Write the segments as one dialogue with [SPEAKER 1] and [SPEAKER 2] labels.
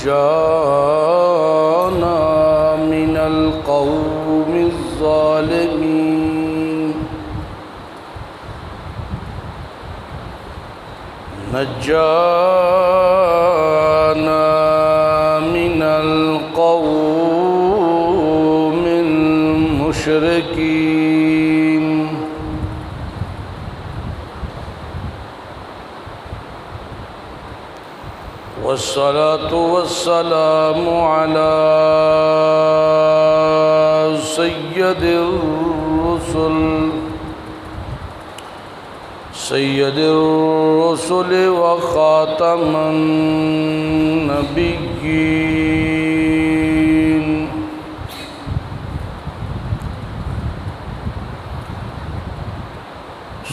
[SPEAKER 1] نجانا من القوم الظالمين نجانا من القوم المشركين والصلاة والسلام على سيد الرسل وخاتم النبيين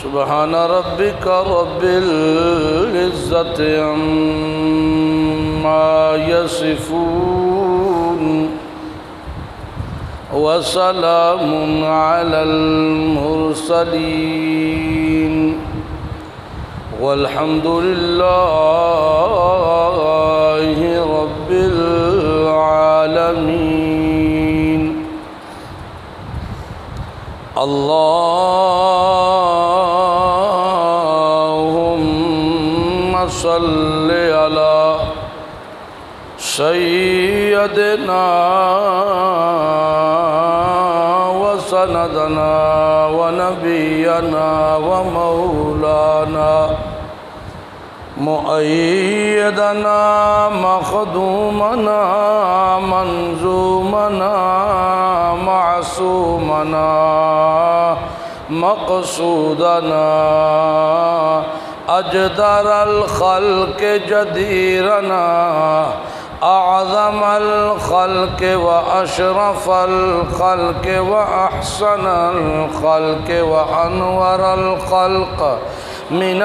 [SPEAKER 1] سبحان ربك رب العزة عما يصفون وسلام على المرسلين والحمد لله رب العالمين اللهم صل على سيدنا وسندنا ونبينا ومولانا مؤيدنا مخدومنا منظومنا معصومنا مقصودنا أجدر الخلق جديرنا أعظم الخلق وأشرف الخلق وأحسن الخلق وأنور الخلق من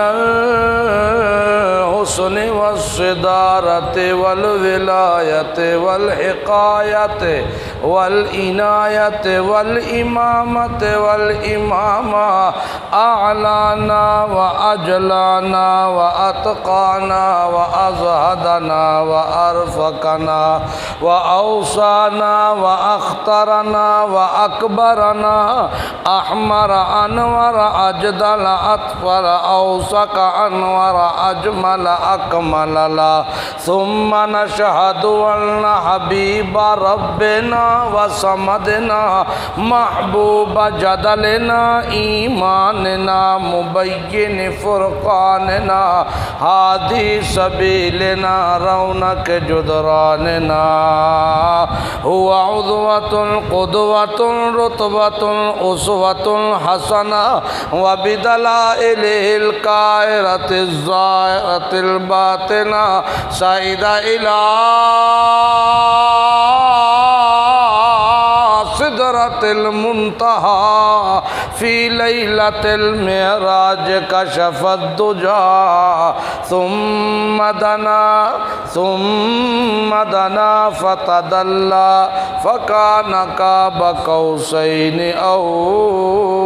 [SPEAKER 1] الحسن والصدارة والولاية والحقاية والعناية والإمامة والإمامة أعلانا وأجلانا وأتقانا وأزهدنا وأرفقنا وأوصانا وأخترنا وأكبرنا أحمر أنور أجدل أطفل أوسق أنور أجمل أكمل لا ثم نشهد أن حبيب ربنا وصمدنا محبوب جدلنا إيماننا مبين فرقاننا هادي سبيلنا رونق جدراننا هو عضوة قدوة رتبة أسوة حسنة وبدلائله الكائرة الظاهرة الباطنة سعيد إلى سدرة المنتهى في ليلة المعراج كشف الدجى ثم دنا فتدلى فكان قاب قوسين أو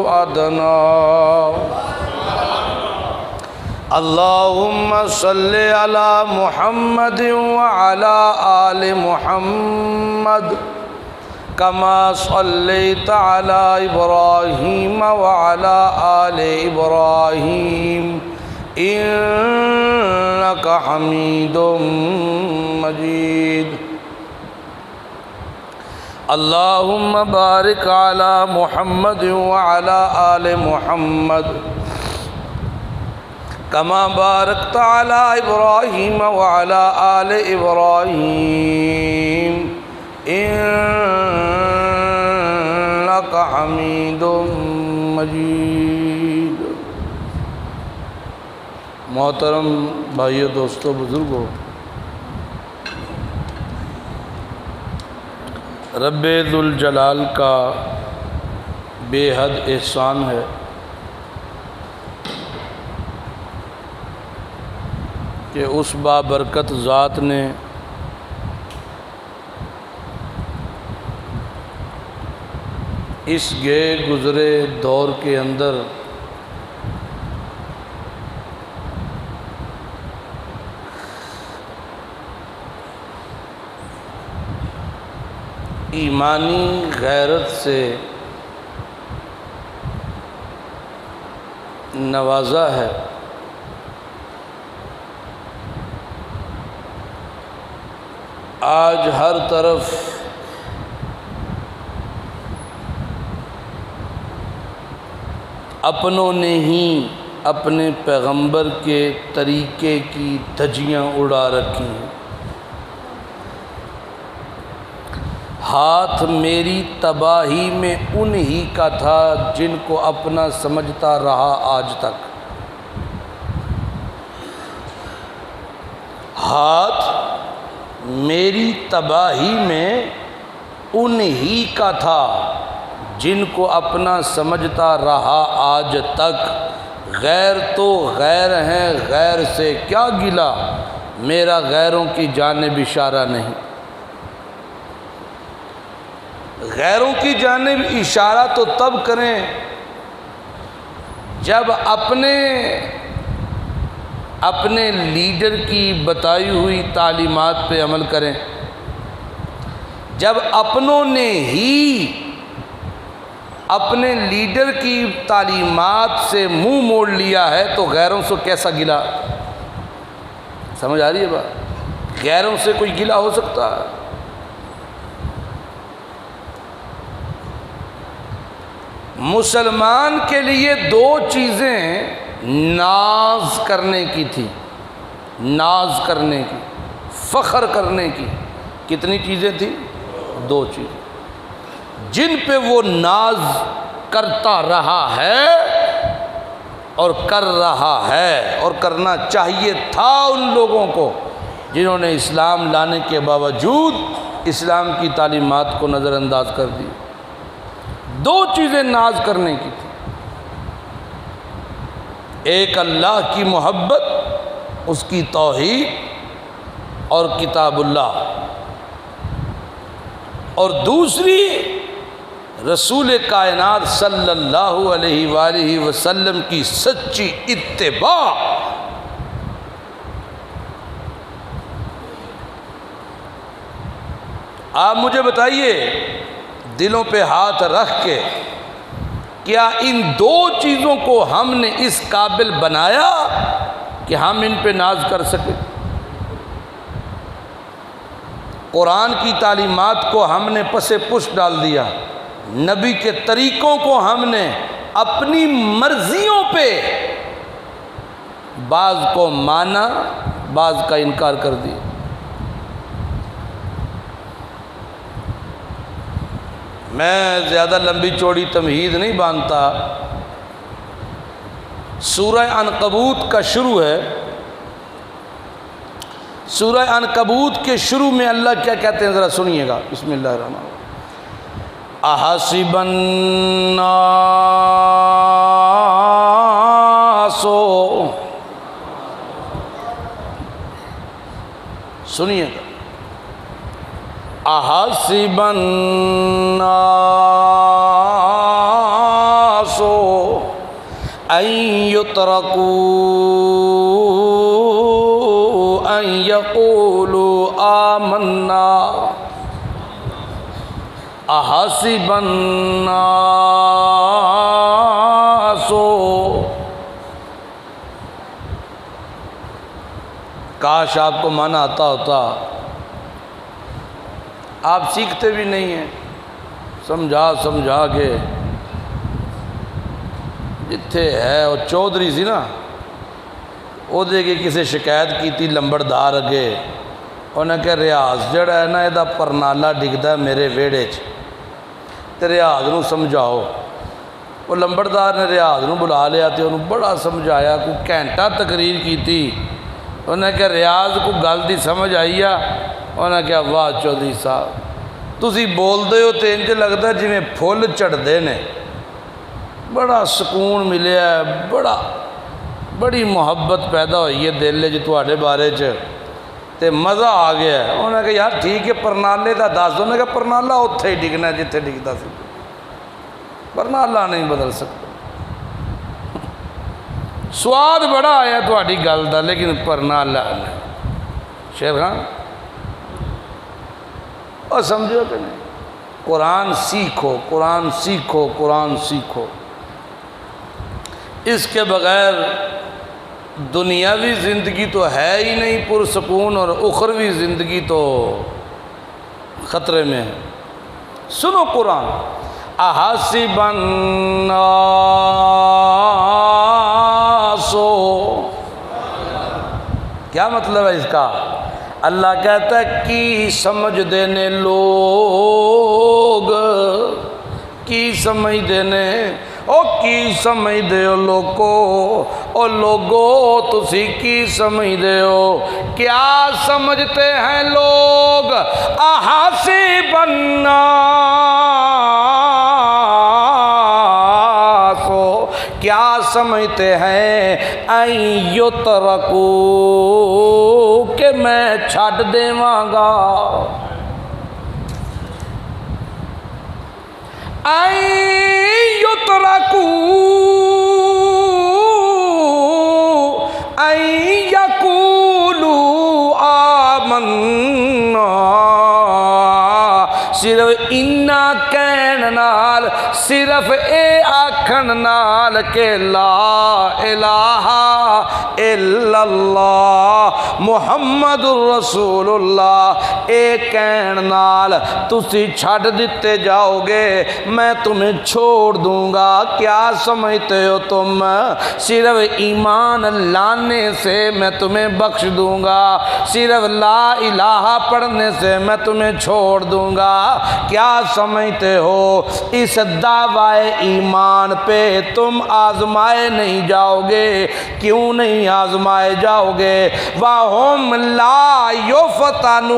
[SPEAKER 1] أدنى اللهم صل على محمد وعلى آل محمد كما صليت على إبراهيم وعلى آل إبراهيم إنك حميد مجيد اللهم بارك على محمد وعلى آل محمد كما باركت على إبراهيم وعلى آل إبراهيم إنك حميد مجيد محترم بھائیو دوستو بزرگو، رب ذوالجلال کا بے حد احسان ہے کہ اس بابرکت ذات نے اس گئے گزرے دور کے اندر ایمانی غیرت سے نوازا ہے۔ آج ہر طرف اپنوں نے ہی اپنے پیغمبر کے طریقے کی دھجیاں اڑا رکھی ہیں۔ ہاتھ میری تباہی میں انہی کا تھا جن کو اپنا سمجھتا رہا آج تک۔ ہاتھ میری تباہی میں انہی کا تھا جن کو اپنا سمجھتا رہا آج تک۔ غیر تو غیر ہیں، غیر سے کیا گلہ، میرا غیروں کی جانب اشارہ نہیں۔ غیروں کی جانب اشارہ تو تب کریں جب اپنے لیڈر کی بتائی ہوئی تعلیمات پہ عمل کریں۔ جب اپنوں نے ہی اپنے لیڈر کی تعلیمات سے منہ موڑ لیا ہے تو غیروں سے کیسا گلہ؟ سمجھ آ رہی ہے بات؟ غیروں سے کوئی گلہ ہو سکتا ہے؟ مسلمان کے لیے دو چیزیں ناز کرنے کی تھی، ناز کرنے کی، فخر کرنے کی۔ کتنی چیزیں تھیں؟ دو چیزیں جن پہ وہ ناز کرتا رہا ہے اور کر رہا ہے، اور کرنا چاہیے تھا ان لوگوں کو جنہوں نے اسلام لانے کے باوجود اسلام کی تعلیمات کو نظر انداز کر دی۔ دو چیزیں ناز کرنے کی تھی، ایک اللہ کی محبت، اس کی توحید اور کتاب اللہ، اور دوسری رسول کائنات صلی اللہ علیہ وآلہ وسلم کی سچی اتباع۔ آپ مجھے بتائیے دلوں پہ ہاتھ رکھ کے، کیا ان دو چیزوں کو ہم نے اس قابل بنایا کہ ہم ان پہ ناز کر سکیں؟ قرآن کی تعلیمات کو ہم نے پس پش ڈال دیا، نبی کے طریقوں کو ہم نے اپنی مرضیوں پہ بعض کو مانا، بعض کا انکار کر دیا۔ میں زیادہ لمبی چوڑی تمہید نہیں باندھتا۔ سورہ عنکبوت کا شروع ہے۔ سورہ عنکبوت کے شروع میں اللہ کیا کہتے ہیں ذرا سنیے گا۔ بسم اللہ الرحمن الرحیم۔ احسب الناس سنیے گا، احسب الناس ان یترکوا ان یقولوا آمنا، احسب الناس، کاش آپ کو معنی آتا ہوتا، آپ سیکھتے بھی نہیں ہیں، سمجھا کے جتھے ہے وہ چودھری سی نا، وہ دے کے کسی شکایت کی تھی لمبڑدار اگے، انہیں کہ ریاض جڑا ہے نا یہ پرنالا ڈگدا ہے میرے ویڑے چ، تے ریاض نو سمجھاؤ۔ وہ لمبڑدار نے ریاض نو بلا لیا تے انہوں بڑا سمجھایا، کوئی گھنٹہ تقریر کی تھی، انہیں کہ ریاض کو گل دی سمجھ آئی ہے؟ انہیں کہا واہ چودھری صاحب تسی بول دے ہو تے انج لگتا جی میں پھول چڑھ دے نے، بڑا سکون ملیا ہے، بڑی محبت پیدا ہوئی ہے دل جی تواڈے بارے چ، تے مزہ آ گیا ہے۔ انہیں کہا یار ٹھیک ہے پرنالے دا دس دو، انہیں کہا پرنالا اتھے ہی ڈگنا جتھے ڈگدا سی، پرنالا نہیں بدل سکتا۔ سواد بڑا آیا تواڈی گل دا لیکن پرنالا نہیں۔ شیر خان اور سمجھو کہ نہیں؟ قرآن سیکھو، قرآن سیکھو، قرآن سیکھو۔ اس کے بغیر دنیاوی زندگی تو ہے ہی نہیں پرسکون، اور اخروی زندگی تو خطرے میں ہے۔ سنو قرآن، احسب الناس، کیا مطلب ہے اس کا؟ اللہ کہتا ہے کی سمجھ دینے لوگ، کی سمجھ دینے، او کی سمجھ دے ہو لوگو، او لوگو تسی کی سمجھ دے ہو؟ کیا سمجھتے ہیں لوگ؟ احسب الناس، کیا سمجھتے ہیں ان یترکو، کہ میں چھڈ دیواں گا؟ ان یترکو ان یقولوا آمنا، صرف اینا کہن نال، صرف اے آکھن نال کہ لا الہ الا اللہ محمد الرسول اللہ، اے کہن نال تسی چھڈ دیتے جاؤ گے، میں تمہیں چھوڑ دوں گا۔ کیا سمجھتے ہو تم؟ صرف ایمان لانے سے میں تمہیں بخش دوں گا، صرف لا الہ پڑھنے سے میں تمہیں چھوڑ دوں گا۔ کیا سمجھتے ہو اس دعوی ایمان پہ تم آزمائے نہیں جاؤ گے؟ کیوں نہیں آزمائے جاؤ گے؟ وَهُمْ لَا يُفْتَنُونَ،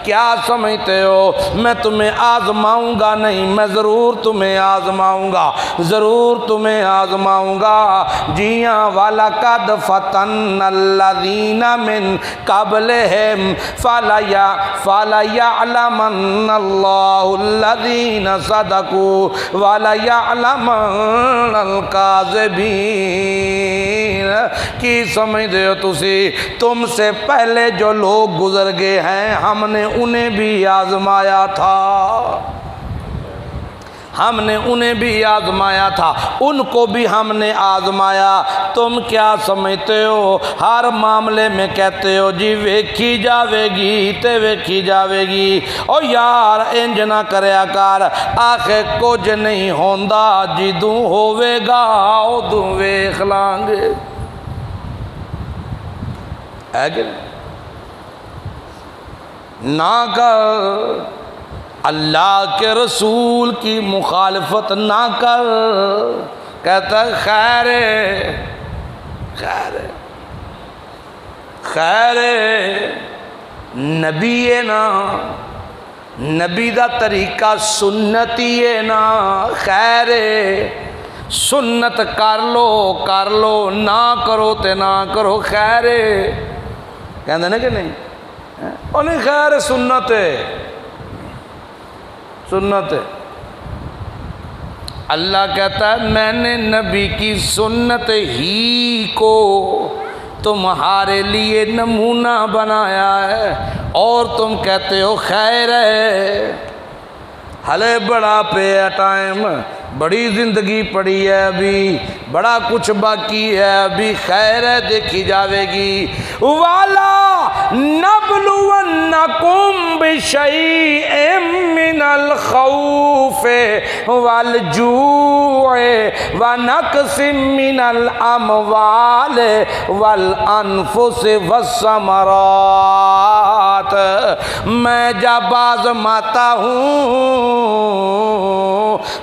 [SPEAKER 1] کیا سمجھتے ہو میں تمہیں آزماؤں گا نہیں؟ میں ضرور تمہیں آزماؤں گا، ضرور تمہیں آزماؤں گا۔ جیاں وَلَقَدْ فَتَنَّا الَّذِينَ مِن قَبْلِهِمْ فَلَيَعْلَمَنَّ اللَّهُ الَّذِينَ صَدَقُوا وَلَيَعْلَمَنَّ الْكَاذِبِينَ۔ کی سمجھتے ہو تسی تم سے پہلے جو لوگ گزر گئے ہیں ہم نے انہیں بھی آزمایا تھا، ہم نے انہیں بھی آزمایا تھا، ان کو بھی ہم نے آزمایا۔ تم کیا سمجھتے ہو ہر معاملے میں کہتے ہو جی ویکھی جاوے گی تے ویکھی جاوے گی؟ او یار انج نہ کریا کر، آخر کچھ نہیں ہوندا، جدوں ہوے گا ادوں ویکھ لان گے، ہے کہ نہ کر، اللہ کے رسول کی مخالفت نہ کر۔ کہتا ہے خیر خیر خیر نبی ہے نا، نبی دا طریقہ سنتی ہے نا، خیر سنت کر لو نہ کرو تے نہ کرو، خیر کہندے نا کہ نہیں؟ انہیں خیر سنت ہے، سنت ہے۔ اللہ کہتا ہے میں نے نبی کی سنت ہی کو تمہارے لیے نمونہ بنایا ہے، اور تم کہتے ہو خیر ہے۔ ہلے بڑا پہ ٹائم، بڑی زندگی پڑی ہے، ابھی بڑا کچھ باقی ہے، ابھی خیر ہے دیکھی جاوے گی۔ والا نبلونکم بشیء من الخوف والجوع ونقص من الاموال والانفس والثمرات۔ میں جب آزماتا ہوں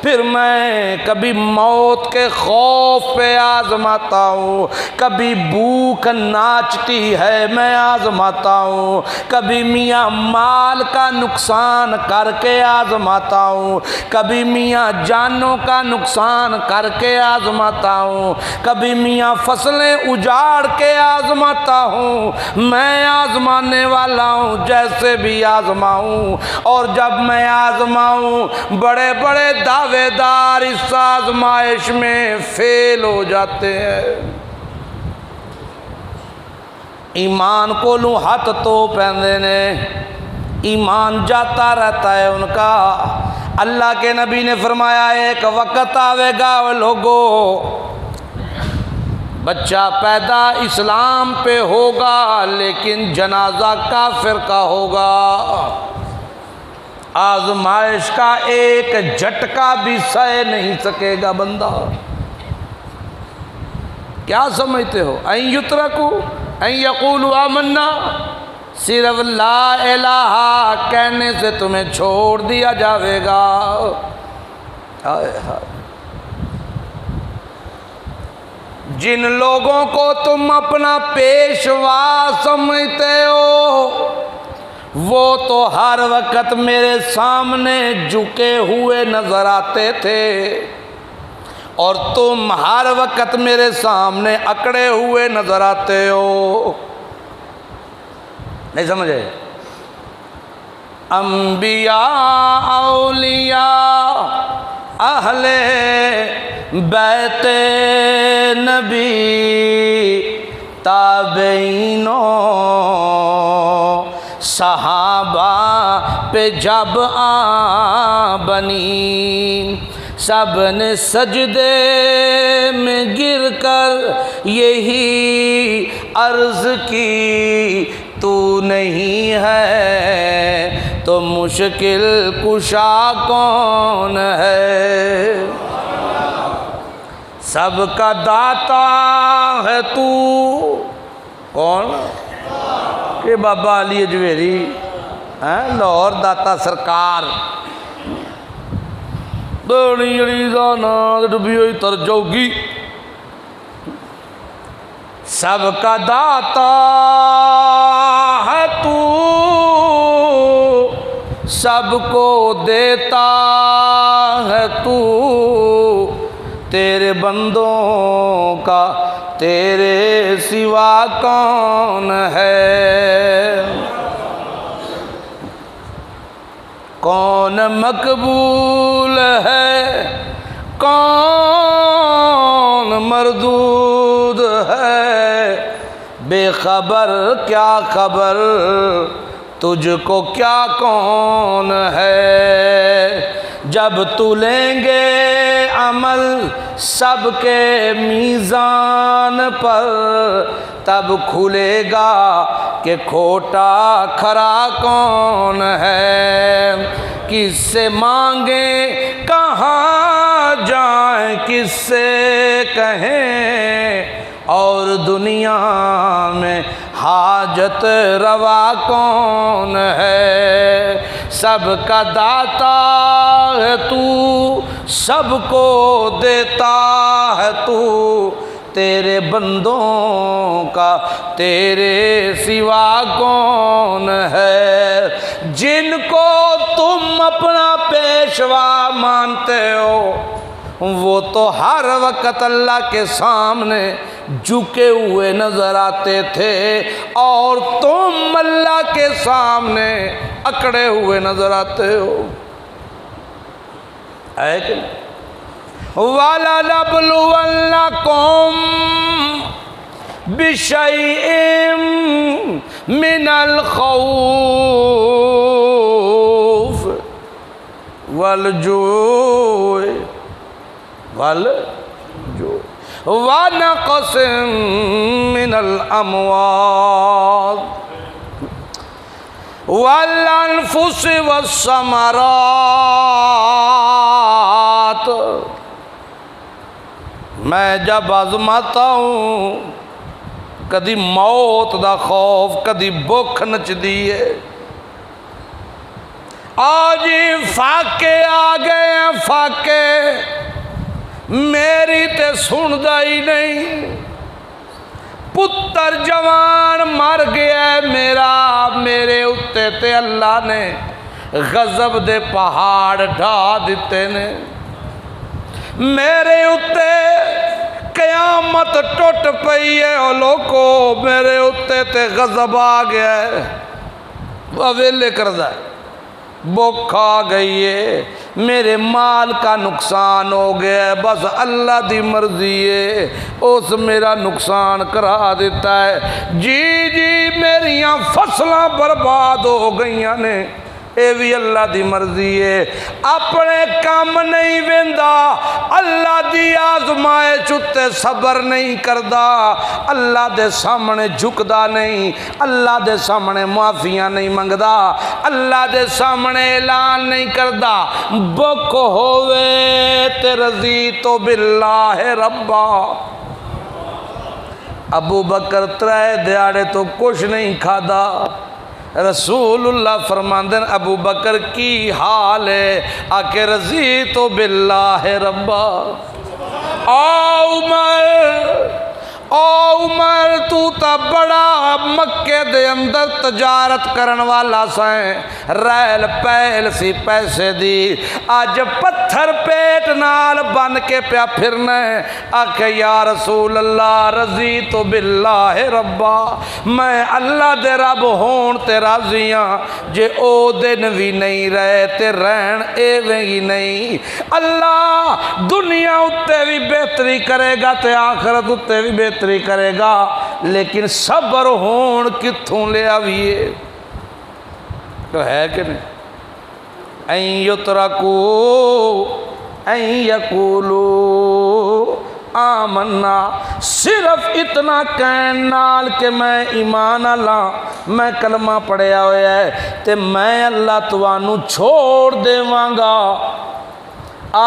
[SPEAKER 1] پھر میں کبھی موت کے خوف پہ آزماتا ہوں، کبھی بھوک ناچتی ہے میں آزماتا ہوں، کبھی میاں مال کا نقصان کر کے آزماتا ہوں، کبھی میاں جانوں کا نقصان کر کے آزماتا ہوں، کبھی میاں فصلیں اجاڑ کے آزماتا ہوں۔ میں آزمانے والا ہوں جیسے بھی آزماؤں، اور جب میں آزماؤں بڑے بڑے دعوے دار اس آزمائش میں فیل ہو جاتے ہیں۔ ایمان کو لوں ہاتھ تو پہندے نے، ایمان جاتا رہتا ہے ان کا۔ اللہ کے نبی نے فرمایا ایک وقت آئے گا وہ لوگوں، بچہ پیدا اسلام پہ ہوگا لیکن جنازہ کافر کا ہوگا، آزمائش کا ایک جھٹکا بھی سہہ نہیں سکے گا بندہ۔ کیا سمجھتے ہو؟ این یترکو این یقولوا آمنا، صرف لا الہ کہنے سے تمہیں چھوڑ دیا جاوے گا؟ ہائے ہائے، جن لوگوں کو تم اپنا پیشوا سمجھتے ہو وہ تو ہر وقت میرے سامنے جھکے ہوئے نظر آتے تھے، اور تم ہر وقت میرے سامنے اکڑے ہوئے نظر آتے ہو۔ نہیں سمجھے؟ انبیاء اولیاء اہل بیت نبی تابعینوں صحابہ پہ جب بنی، سب نے سجدے میں گر کر یہی عرض کی تو نہیں ہے تو مشکل کشا کون ہے؟ سب کا داتا ہے تو کون؟ کہ بابا علی اجویری لاہور داتا سرکار دڑی علی دا نام ڈبی ہوئی تر جاؤگی۔ سب کا داتا ہے تو، سب کو دیتا ہے تو، تیرے بندوں کا تیرے سوا کون ہے؟ کون مقبول ہے کون مردود ہے؟ بے خبر کیا خبر تجھ کو کیا کون ہے؟ جب تو لیں گے عمل سب کے میزان پر تب کھلے گا کہ کھوٹا کھرا کون ہے؟ کس سے مانگیں کہاں جائیں کس سے کہیں، اور دنیا میں حاجت روا کون ہے؟ سب کا داتا ہے تو، سب کو دیتا ہے تو، تیرے بندوں کا تیرے سوا کون ہے؟ جن کو تم اپنا پیشوا مانتے ہو وہ تو ہر وقت اللہ کے سامنے جھکے ہوئے نظر آتے تھے، اور تم اللہ کے سامنے اکڑے ہوئے نظر آتے ہو، ہے کہ نہیں؟ وَلَنَبْلُوَنَّكُمْ بِشَيْءٍ مِّنَ الْخَوْفِ وَالْجُوعِ وَنَقْصٍ مِّنَ الْأَمْوَالِ وَالْأَنفُسِ وَالثَّمَرَاتِ۔ میں جب آزماتا ہوں کدی موت دا خوف کدی بھوک نچ دیئے، آج فاقے آ گئے ہیں فاقے، میری تے سندا ہی نہیں، پتر جوان مر گیا ہے میرا، میرے اتے تے اللہ نے غضب دے پہاڑ ڈھا دیتے نے، میرے اتے قیامت ٹوٹ پئی ہے، او لوگو میرے اتے تے غضب آ گیا ہے، وہ ویلے کردہ ہے، بھوک آ گئی ہے، میرے مال کا نقصان ہو گیا ہے، بس اللہ دی مرضی ہے اس میرا نقصان کرا دیتا ہے۔ جی جی میریاں فصلاں برباد ہو گئیاں نے، اے بھی اللہ دی مرضی ہے۔ اپنے کام نہیں ویندا، اللہ دی آزمائش اتے صبر نہیں کردا، اللہ دے سامنے جھکدا نہیں، اللہ دے سامنے معافیاں نہیں منگدا، اللہ دے سامنے اعلان نہیں کردا۔ بک ہووے تے رضیت باللہ ربا۔ ابو بکر ترے دیاڑے تو کچھ نہیں کھادا۔ رسول اللہ فرماندے ابو بکر کی حال ہے؟ آکے رضیت باللہ ربا۔ عمر تو تا بڑا مکے دے اندر تجارت کرن والا سائیں، ریل پیل سی پیسے دی، آج پتھر پیٹ نال بن کے پیا پھرنے۔ آکھے یا رسول اللہ رضیت باللہ ربا، میں اللہ دے رب ہون تے راضیاں، جے او دن بھی نہیں رہے تے رہن ایویں ہی نہیں۔ اللہ دنیا اتے بھی بہتری کرے گا تے آخرت اتے بھی بہتری کرے گا، لیکن صبر ہون کتھوں لے آویے؟ تو ہے کہ نہیں؟ این یترکو این یقولو آمنا، صرف اتنا کہن نال کہ میں ایمان اللہ، میں کلمہ پڑھیا ہویا ہے تے میں اللہ توانو چھوڑ دیواں گا،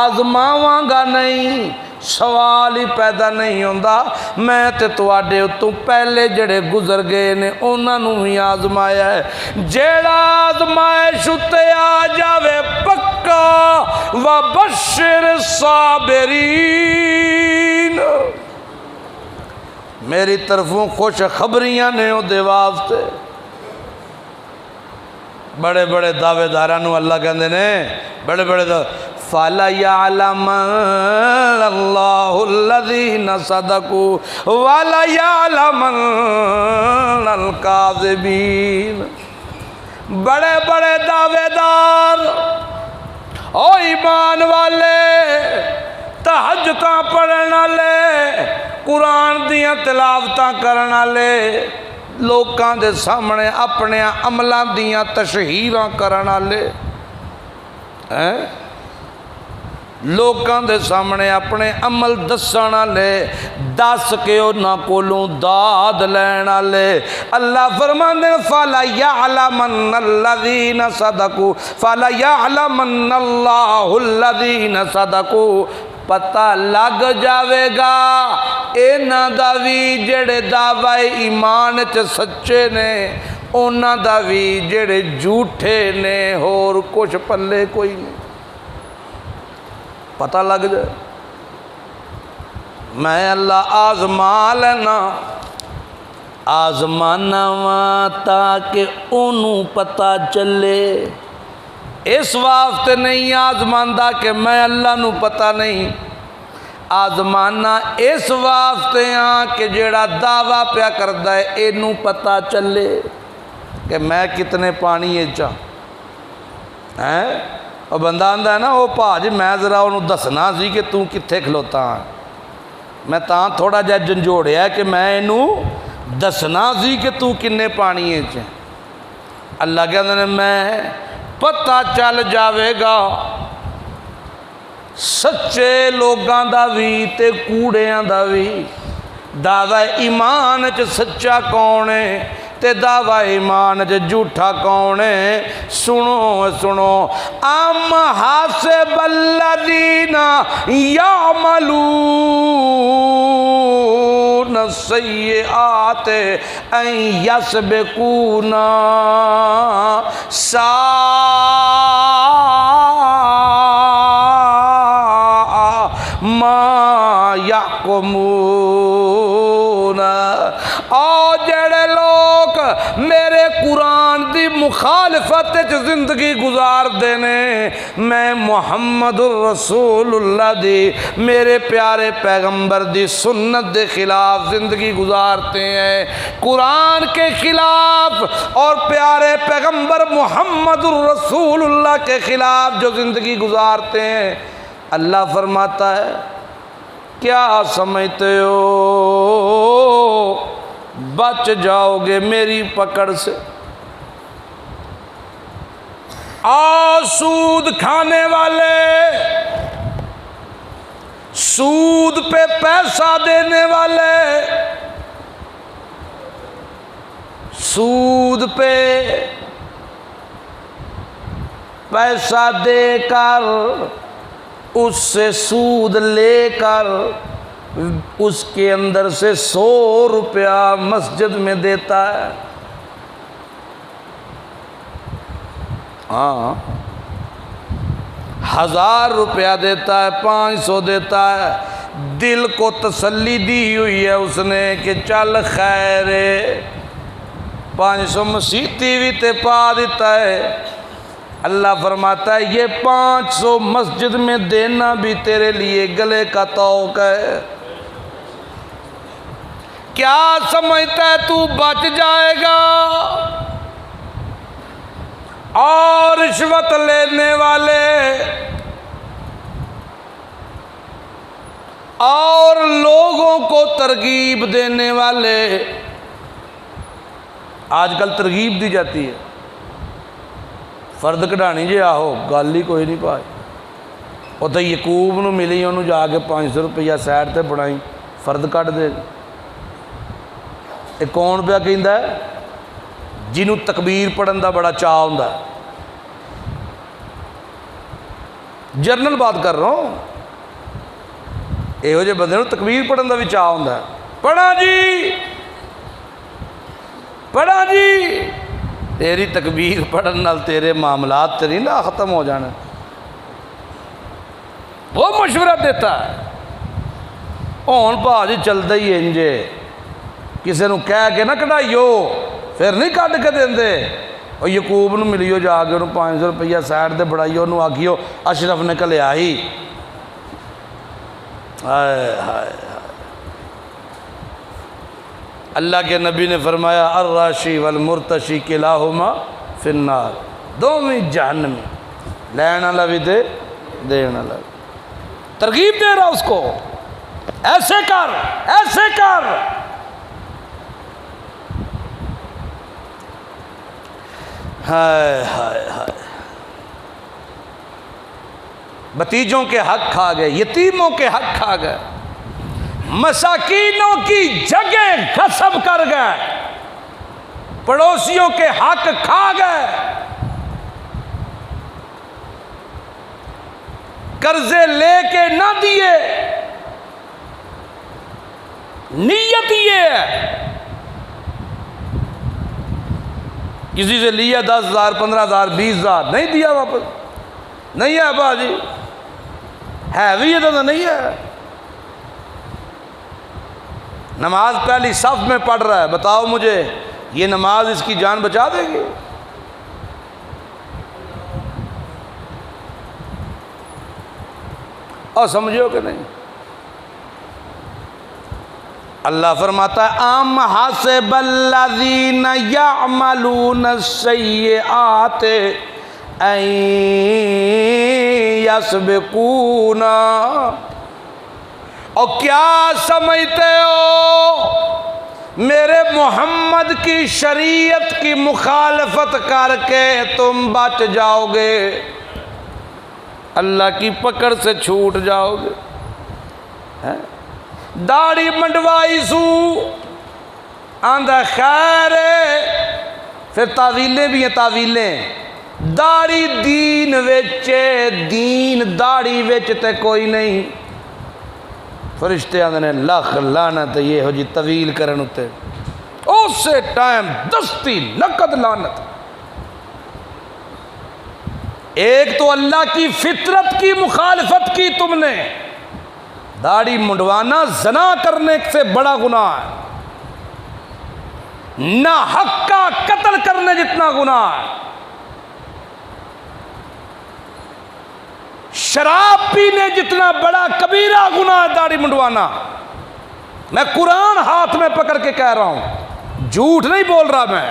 [SPEAKER 1] آزماواں گا نہیں۔ سوال ہی پیدا نہیں ہوندا، میں تے تواڈے اتوں پہلے جڑے گزر گئے نے انہاں نوں بھی آزمایا ہے۔ جیڑا آزمائش اتے آ جاوے پکا وبشر الصابرین، میری طرفوں خوش خبریاں نے او دے واسطے۔ بڑے بڑے دعوے داراں نوں اللہ کہندے نے، بڑے بڑے فَلَيَعْلَمَنَّ اللَّهُ الَّذِينَ صَدَقُوا وَلَيَعْلَمَنَّ الْكَاذِبِينَ۔ بڑے بڑے دعوے دار، او ایمان والے، تہجداں پڑھن والے، قرآن دیاں تلاوتاں کرن والے، لوکاں دے سامنے اپنے عملاں دیاں تشہیراں کرن والے، لوکاں دے سامنے اپنے عمل دسن والے، دس کے انہاں کولوں داد لین والے۔ اللہ فرماندے فَلَيَعْلَمَنَّ الَّذِينَ صَدَقُوا فَلَيَعْلَمَنَّ اللَّهُ الَّذِينَ صَدَقُوا، پتہ لگ جاوے گا انہاں دا وی جڑے دعوی ایمان چ سچے نے، انہاں دا وی جڑے جھوٹے نے، اور کچھ پلے کوئی نہیں، پتہ لگ جائے۔ میں اللہ آزما لینا، آزمانا وا تاکہ انہوں پتہ چلے، اس واسطے نہیں آزماندا کہ میں اللہ نو پتہ نہیں، آزمانا اس واسطے ہاں کہ جیڑا دعویٰ پیا کردا ہے اینوں پتہ چلے کہ میں کتنے پانی چاہ ہیں۔ اور بندہ آندا ہے نا وہ پاج میں ذرا انہوں دسنا سی کہ تو کتھے کھلوتا ہاں، میں تاں تھوڑا جا جنجوڑیا ہے کہ میں انہوں دسنا سی کہ تو کنے پانی چاہ۔ اللہ کہندے نے میں پتہ چل جاوے گا سچے لوگاں دا وی تے کوڑیاں دا وی، دعوی ایمان چ سچا کون ہے تے دعوی ایمان چ جھوٹا کون ہے۔ سنو سنو، ام حاسب الذین یعملون السیئات ان یسبقونا ساء ما یحکمون۔ آؤ جڑے لوگ میرے قرآن دی مخالفت زندگی گزار دینے، میں محمد الرسول اللہ دی میرے پیارے پیغمبر دی سنت دے خلاف زندگی گزارتے ہیں، قرآن کے خلاف اور پیارے پیغمبر محمد الرسول اللہ کے خلاف جو زندگی گزارتے ہیں، اللہ فرماتا ہے کیا سمجھتے ہو بچ جاؤ گے میری پکڑ سے؟ سود کھانے والے، سود پہ پیسہ دینے والے، سود پہ پیسہ دے کر اس سے سود لے کر اس کے اندر سے 100 روپیہ مسجد میں دیتا ہے، ہاں 1000 روپیہ دیتا ہے، 500 دیتا ہے، دل کو تسلی دی ہوئی ہے اس نے کہ چل خیر 500 مسیتی بھی تے پا دیتا ہے۔ اللہ فرماتا ہے یہ 500 مسجد میں دینا بھی تیرے لیے گلے کا طوق ہے۔ کیا سمجھتا ہے تو بچ جائے گا؟ اور رشوت لینے والے اور لوگوں کو ترغیب دینے والے، آج کل ترغیب دی جاتی ہے، فرد کਢانی جی آہو گل ہی کوئی نہیں پائی، وہ تو یعقوب نو ملی انہوں جا کے 500 روپیہ سائڈ تے بنائی، فرد کٹ دے۔ یہ کون پہ کہندا ہے؟ جنہوں تکبیر پڑھن دا بڑا چاہ ہوندا ہے، جرنل بات کر رہا ہوں، یہو جے بندے نوں تکبیر پڑھن دا بھی چاہ ہوندا ہے، پڑھا جی پڑھا جی، تیری تکبیر پڑھن نال تیرے معاملات تیری نہ ختم ہو جانا، وہ مشورہ دیتا ہے۔ ہون بھا جی چلتا ہی انجے، کسی نو کہہ کے نہ کਢائیو پھر نہیں کڈ کے دیندے۔ اور یعقوب نو ملیو جا کے انہوں 500 روپیہ سائڈ تے بڑھائیو، انہوں آکھیو اشرف نے کلیا ہی، ہائے ہائے۔ اللہ کے نبی نے فرمایا الراشی والمرتشی کلاہما فی النار، دونوں جہنمی، لینا والا بھی دے دینا والا بھی۔ ترغیب دے رہا اس کو، ایسے کر ایسے کر۔ ہائے ہائے ہائے، بتیجوں کے حق کھا گئے، یتیموں کے حق کھا گئے، مساکینوں کی جگہ غصب کر گئے، پڑوسیوں کے حق کھا گئے، قرضے لے کے نہ دیے۔ نیت یہ ہے، کسی سے لیا 10,000 15,000 20,000 نہیں دیا واپس، نہیں ہے باجی، ہے بھی یہ تو نہیں ہے۔ نماز پہلی صف میں پڑھ رہا ہے، بتاؤ مجھے یہ نماز اس کی جان بچا دے گی؟ اور سمجھو کہ نہیں؟ اللہ فرماتا ہے ام حسب الذین یعملون السیئات ان یسبقونا، اور کیا سمجھتے ہو میرے محمد کی شریعت کی مخالفت کر کے تم بچ جاؤ گے، اللہ کی پکڑ سے چھوٹ جاؤ گے؟ داڑھی منڈوائی سو آندہ خیر ہے، پھر تعویلیں بھی ہیں، تعویلیں، داڑھی دین وچے، دین داڑھی وچتے کوئی نہیں، فرشتے آندھے نے لاکھ لعنت یہ ہو جی طویل کرن ہوتے، اس سے ٹائم دستی نقد لعنت۔ ایک تو اللہ کی فطرت کی مخالفت کی تم نے، داڑھی منڈوانا زنا کرنے سے بڑا گناہ ہے، نہ حق کا قتل کرنے جتنا گناہ ہے، شراب پینے جتنا بڑا کبیرہ گناہ ہے داڑھی منڈوانا۔ میں قرآن ہاتھ میں پکڑ کے کہہ رہا ہوں، جھوٹ نہیں بول رہا میں۔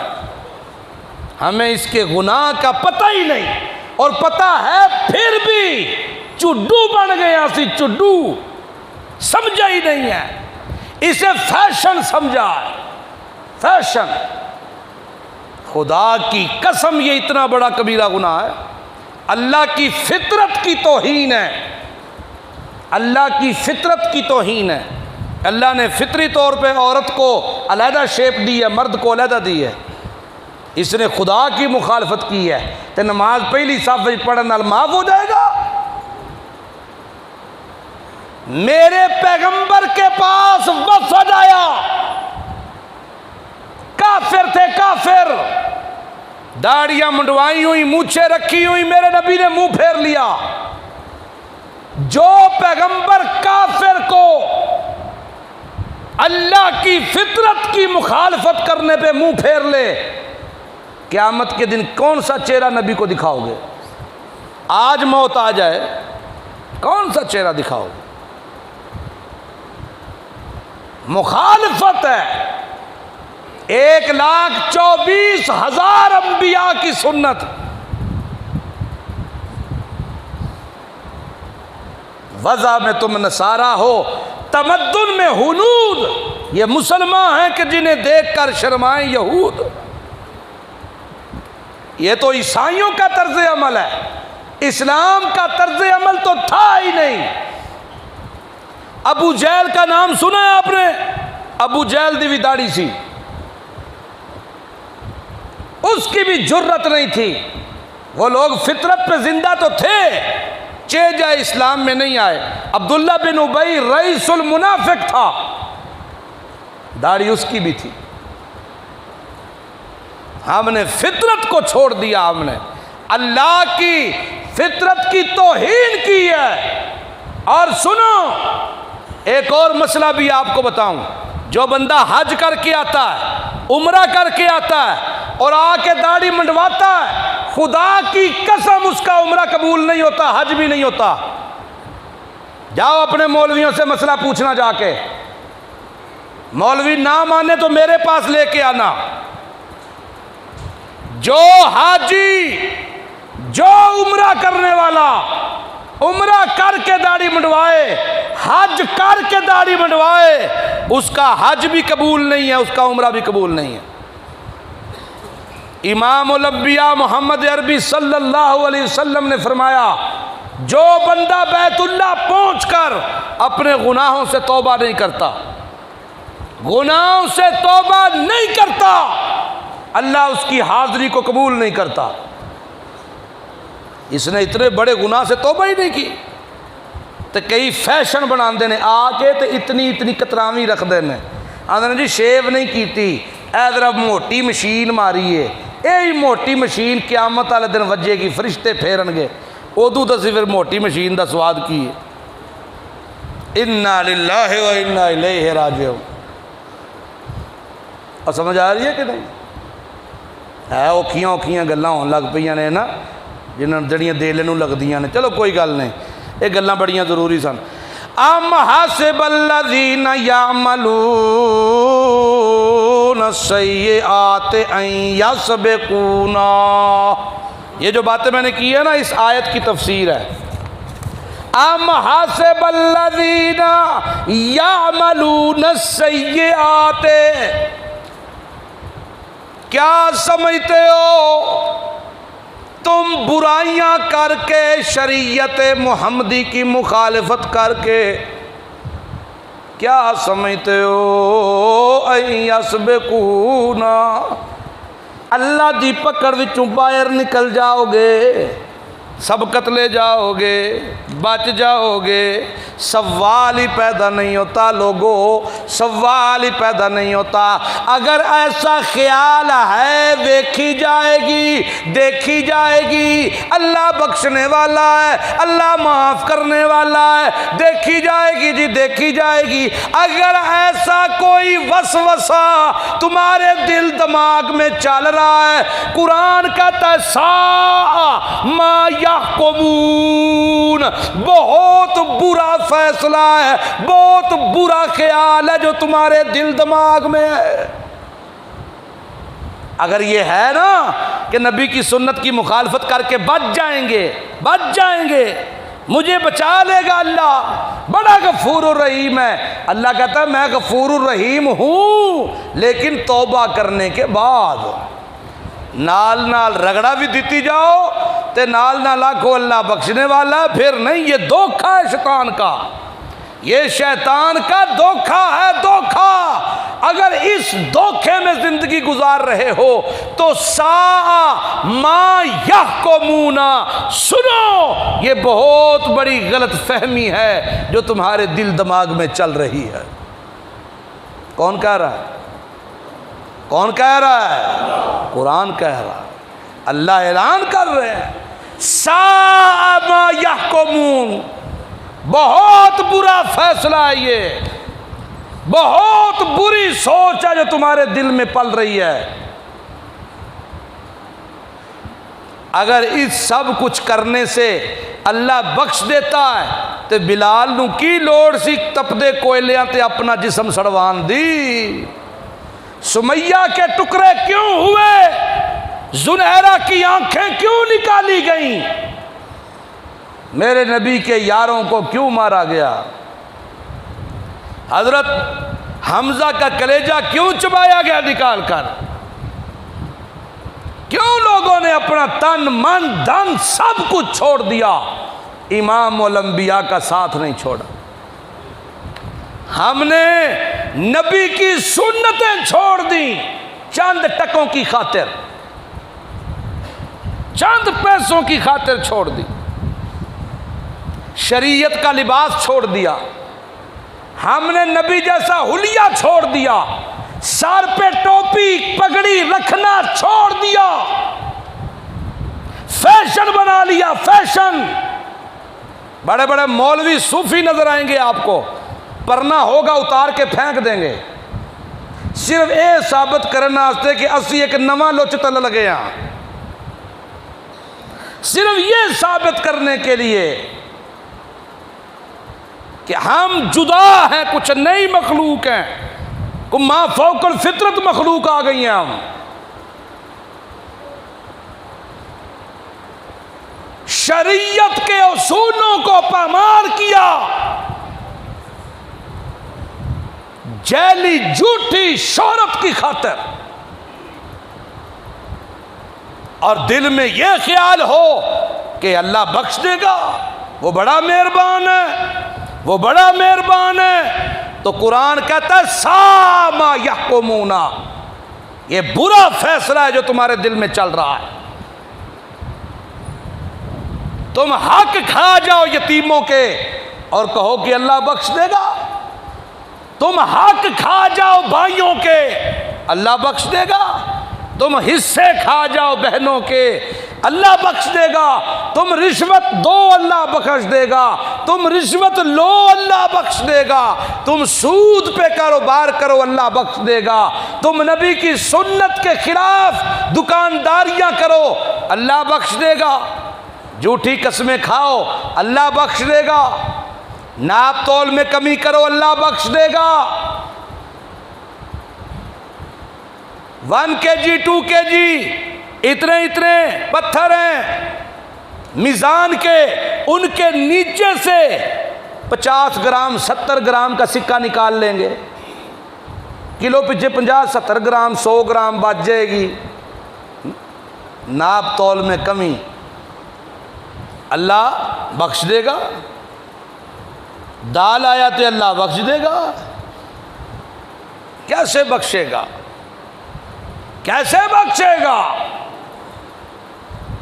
[SPEAKER 1] ہمیں اس کے گناہ کا پتہ ہی نہیں، اور پتہ ہے پھر بھی چڈو بن گئے، اسی چڈو سمجھا ہی نہیں ہے، اسے فیشن سمجھا ہے، فیشن۔ خدا کی قسم یہ اتنا بڑا کبیرہ گناہ ہے، اللہ کی فطرت کی توہین ہے، اللہ کی فطرت کی توہین ہے۔ اللہ نے فطری طور پہ عورت کو علیحدہ شیپ دی ہے، مرد کو علیحدہ دی ہے۔ اس نے خدا کی مخالفت کی ہے تو نماز پہلی صف پڑھنے نال معاف ہو جائے گا؟ میرے پیغمبر کے پاس وفد آیا، کافر تھے کافر، داڑیاں منڈوائی ہوئی، مونچھیں رکھی ہوئی، میرے نبی نے منہ پھیر لیا۔ جو پیغمبر کافر کو اللہ کی فطرت کی مخالفت کرنے پہ منہ پھیر لے، قیامت کے دن کون سا چہرہ نبی کو دکھاؤ گے؟ آج موت آ جائے کون سا چہرہ دکھاؤ گے؟ مخالفت ہے۔ 1,24,000 انبیاء کی سنت، وضع میں تم نصارہ ہو، تمدن میں ہنود، یہ مسلمان ہیں کہ جنہیں دیکھ کر شرمائیں یہود۔ یہ تو عیسائیوں کا طرز عمل ہے، اسلام کا طرز عمل تو تھا ہی نہیں۔ ابو جہل کا نام سنا ہے آپ نے؟ ابو جہل دی بھی داڑھی سی، اس کی بھی جرت نہیں تھی۔ وہ لوگ فطرت پہ زندہ تو تھے، چیجا اسلام میں نہیں آئے۔ عبداللہ بن ابی رئیس المنافق تھا، داڑھی اس کی بھی تھی۔ ہم نے فطرت کو چھوڑ دیا، ہم نے اللہ کی فطرت کی توہین کی ہے۔ اور سنو، ایک اور مسئلہ بھی آپ کو بتاؤں، جو بندہ حج کر کے آتا ہے، عمرہ کر کے آتا ہے اور آ کے داڑھی منڈواتا ہے، خدا کی قسم اس کا عمرہ قبول نہیں ہوتا، حج بھی نہیں ہوتا۔ جاؤ اپنے مولویوں سے مسئلہ پوچھنا، جا کے مولوی نہ مانے تو میرے پاس لے کے آنا۔ جو حاجی، جو عمرہ کرنے والا عمرہ کر کے داڑھی منڈوائے، حج کر کے داڑھی منڈوائے، اس کا حج بھی قبول نہیں ہے، اس کا عمرہ بھی قبول نہیں ہے۔ امام الانبیاء محمد عربی صلی اللہ علیہ وسلم نے فرمایا، جو بندہ بیت اللہ پہنچ کر اپنے گناہوں سے توبہ نہیں کرتا، گناہوں سے توبہ نہیں کرتا، اللہ اس کی حاضری کو قبول نہیں کرتا۔ اس نے اتنے بڑے گناہ سے توبہ ہی نہیں کی، تو کئی فیشن بنا دینے آ کے تو اتنی اتنی کتراوی رکھ دینے، آدھے جی شیو نہیں کیتی، اے ذرا موٹی مشین ماری ہے، اے موٹی مشین قیامت والے دن وجے گی، فرشتے پھیرن گے، ادو تو پھر موٹی مشین دا سواد کی ہے۔ انا للہ و انا الیہ راجعون۔ اور سمجھ آ رہی ہے کہ نہیں؟ ہے اوکھیاں اوکھیاں گلاں ہون لگ پئیاں نے نا، جنہاں جڑیاں دل نوں لگدیاں نے۔ چلو کوئی گل نہیں، یہ گلاں بڑیاں ضروری سن۔ ام حسب الذین یعملون السیئات ان یسبقونا، یہ جو باتیں میں نے کی ہے نا، اس آیت کی تفسیر ہے۔ ام حسب الذین یعملون السیئات، کیا سمجھتے ہو تم برائیاں کر کے، شریعت محمدی کی مخالفت کر کے، کیا سمجھتے ہو ان یسبقونا، اللہ دی پکڑ وچوں باہر نکل جاؤ گے؟ سبقت لے جاؤ گے، بچ جاؤ گے۔ سوال ہی پیدا نہیں ہوتا لوگو، سوال ہی پیدا نہیں ہوتا۔ اگر ایسا خیال ہے دیکھی جائے گی، دیکھی جائے گی، اللہ بخشنے والا ہے، اللہ معاف کرنے والا ہے، دیکھی جائے گی جی، دیکھی جائے گی۔ اگر ایسا کوئی وسوسہ تمہارے دل دماغ میں چل رہا ہے، قرآن کہتا ہے ساء ما یحکمون، بہت برا فیصلہ ہے، بہت برا خیال ہے جو تمہارے دل دماغ میں ہے۔ اگر یہ ہے نا کہ نبی کی سنت کی مخالفت کر کے بچ جائیں گے، بچ جائیں گے، مجھے بچا لے گا اللہ، بڑا غفور الرحیم ہے۔ اللہ کہتا ہے میں غفور الرحیم ہوں، لیکن توبہ کرنے کے بعد نال نال رگڑا بھی دیتی جاؤ تے نال نال آکھو اللہ بخشنے والا، پھر نہیں۔ یہ دھوکہ ہے شیطان کا، یہ شیطان کا دھوکہ ہے، دھوکہ۔ اگر اس دھوکے میں زندگی گزار رہے ہو تو ساء ما یحکمون، سنو یہ بہت بڑی غلط فہمی ہے جو تمہارے دل دماغ میں چل رہی ہے۔ کون کہہ رہا ہے؟ کون کہہ رہا ہے؟ قرآن کہہ رہا ہے، اللہ اعلان کر رہے ہیں ساء ما یحکمون، بہت برا فیصلہ ہے، یہ بہت بری سوچ ہے جو تمہارے دل میں پل رہی ہے۔ اگر اس سب کچھ کرنے سے اللہ بخش دیتا ہے تو بلال نو کی لوڑ سی تپدے کوئلیاں تے اپنا جسم سڑوان دی؟ سمیہ کے ٹکڑے کیوں ہوئے؟ زنیرہ کی آنکھیں کیوں نکالی گئیں؟ میرے نبی کے یاروں کو کیوں مارا گیا؟ حضرت حمزہ کا کلیجہ کیوں چبایا گیا نکال کر؟ کیوں لوگوں نے اپنا تن من دھن سب کچھ چھوڑ دیا، امام الانبیاء کا ساتھ نہیں چھوڑا؟ ہم نے نبی کی سنتیں چھوڑ دیں چند ٹکوں کی خاطر، چند پیسوں کی خاطر چھوڑ دی، شریعت کا لباس چھوڑ دیا، ہم نے نبی جیسا حلیہ چھوڑ دیا، سر پہ ٹوپی پگڑی رکھنا چھوڑ دیا، فیشن بنا لیا، فیشن۔ بڑے بڑے مولوی صوفی نظر آئیں گے آپ کو، پرنا ہوگا اتار کے پھینک دیں گے، صرف اے ثابت کرنا واسطے کہ اسی ایک نواں لوچ تل لگے ہاں، صرف یہ ثابت کرنے کے لیے کہ ہم جدا ہیں، کچھ نئی مخلوق ہیں، کو ما فوق الفطرت مخلوق آ گئی ہیں ہم۔ شریعت کے اصولوں کو پامال کیا، جیلی جھوٹی شہرت کی خاطر، اور دل میں یہ خیال ہو کہ اللہ بخش دے گا، وہ بڑا مہربان ہے، وہ بڑا مہربان ہے۔ تو قرآن کہتا ہے ساء ما یحکمون، یہ برا فیصلہ ہے جو تمہارے دل میں چل رہا ہے۔ تم حق کھا جاؤ یتیموں کے اور کہو کہ اللہ بخش دے گا، تم حق کھا جاؤ بھائیوں کے، اللہ بخش دے گا، تم حصے کھا جاؤ بہنوں کے، اللہ بخش دے گا، تم رشوت دو اللہ بخش دے گا، تم رشوت لو اللہ بخش دے گا، تم سود پہ کاروبار کرو اللہ بخش دے گا، تم نبی کی سنت کے خلاف دکانداریاں کرو اللہ بخش دے گا، جھوٹی قسمیں کھاؤ اللہ بخش دے گا، ناپ تول میں کمی کرو اللہ بخش دے گا۔ 1 kg 2 kg اتنے اتنے پتھر ہیں میزان کے، ان کے نیچے سے 50 گرام 70 گرام کا سکہ نکال لیں گے، کلو پیچھے 50 70 گرام 100 گرام بچ جائے گی، ناپ تول میں کمی، اللہ بخش دے گا۔ دال آیا تو اللہ بخش دے گا، کیسے بخشے گا؟ کیسے بخشے گا؟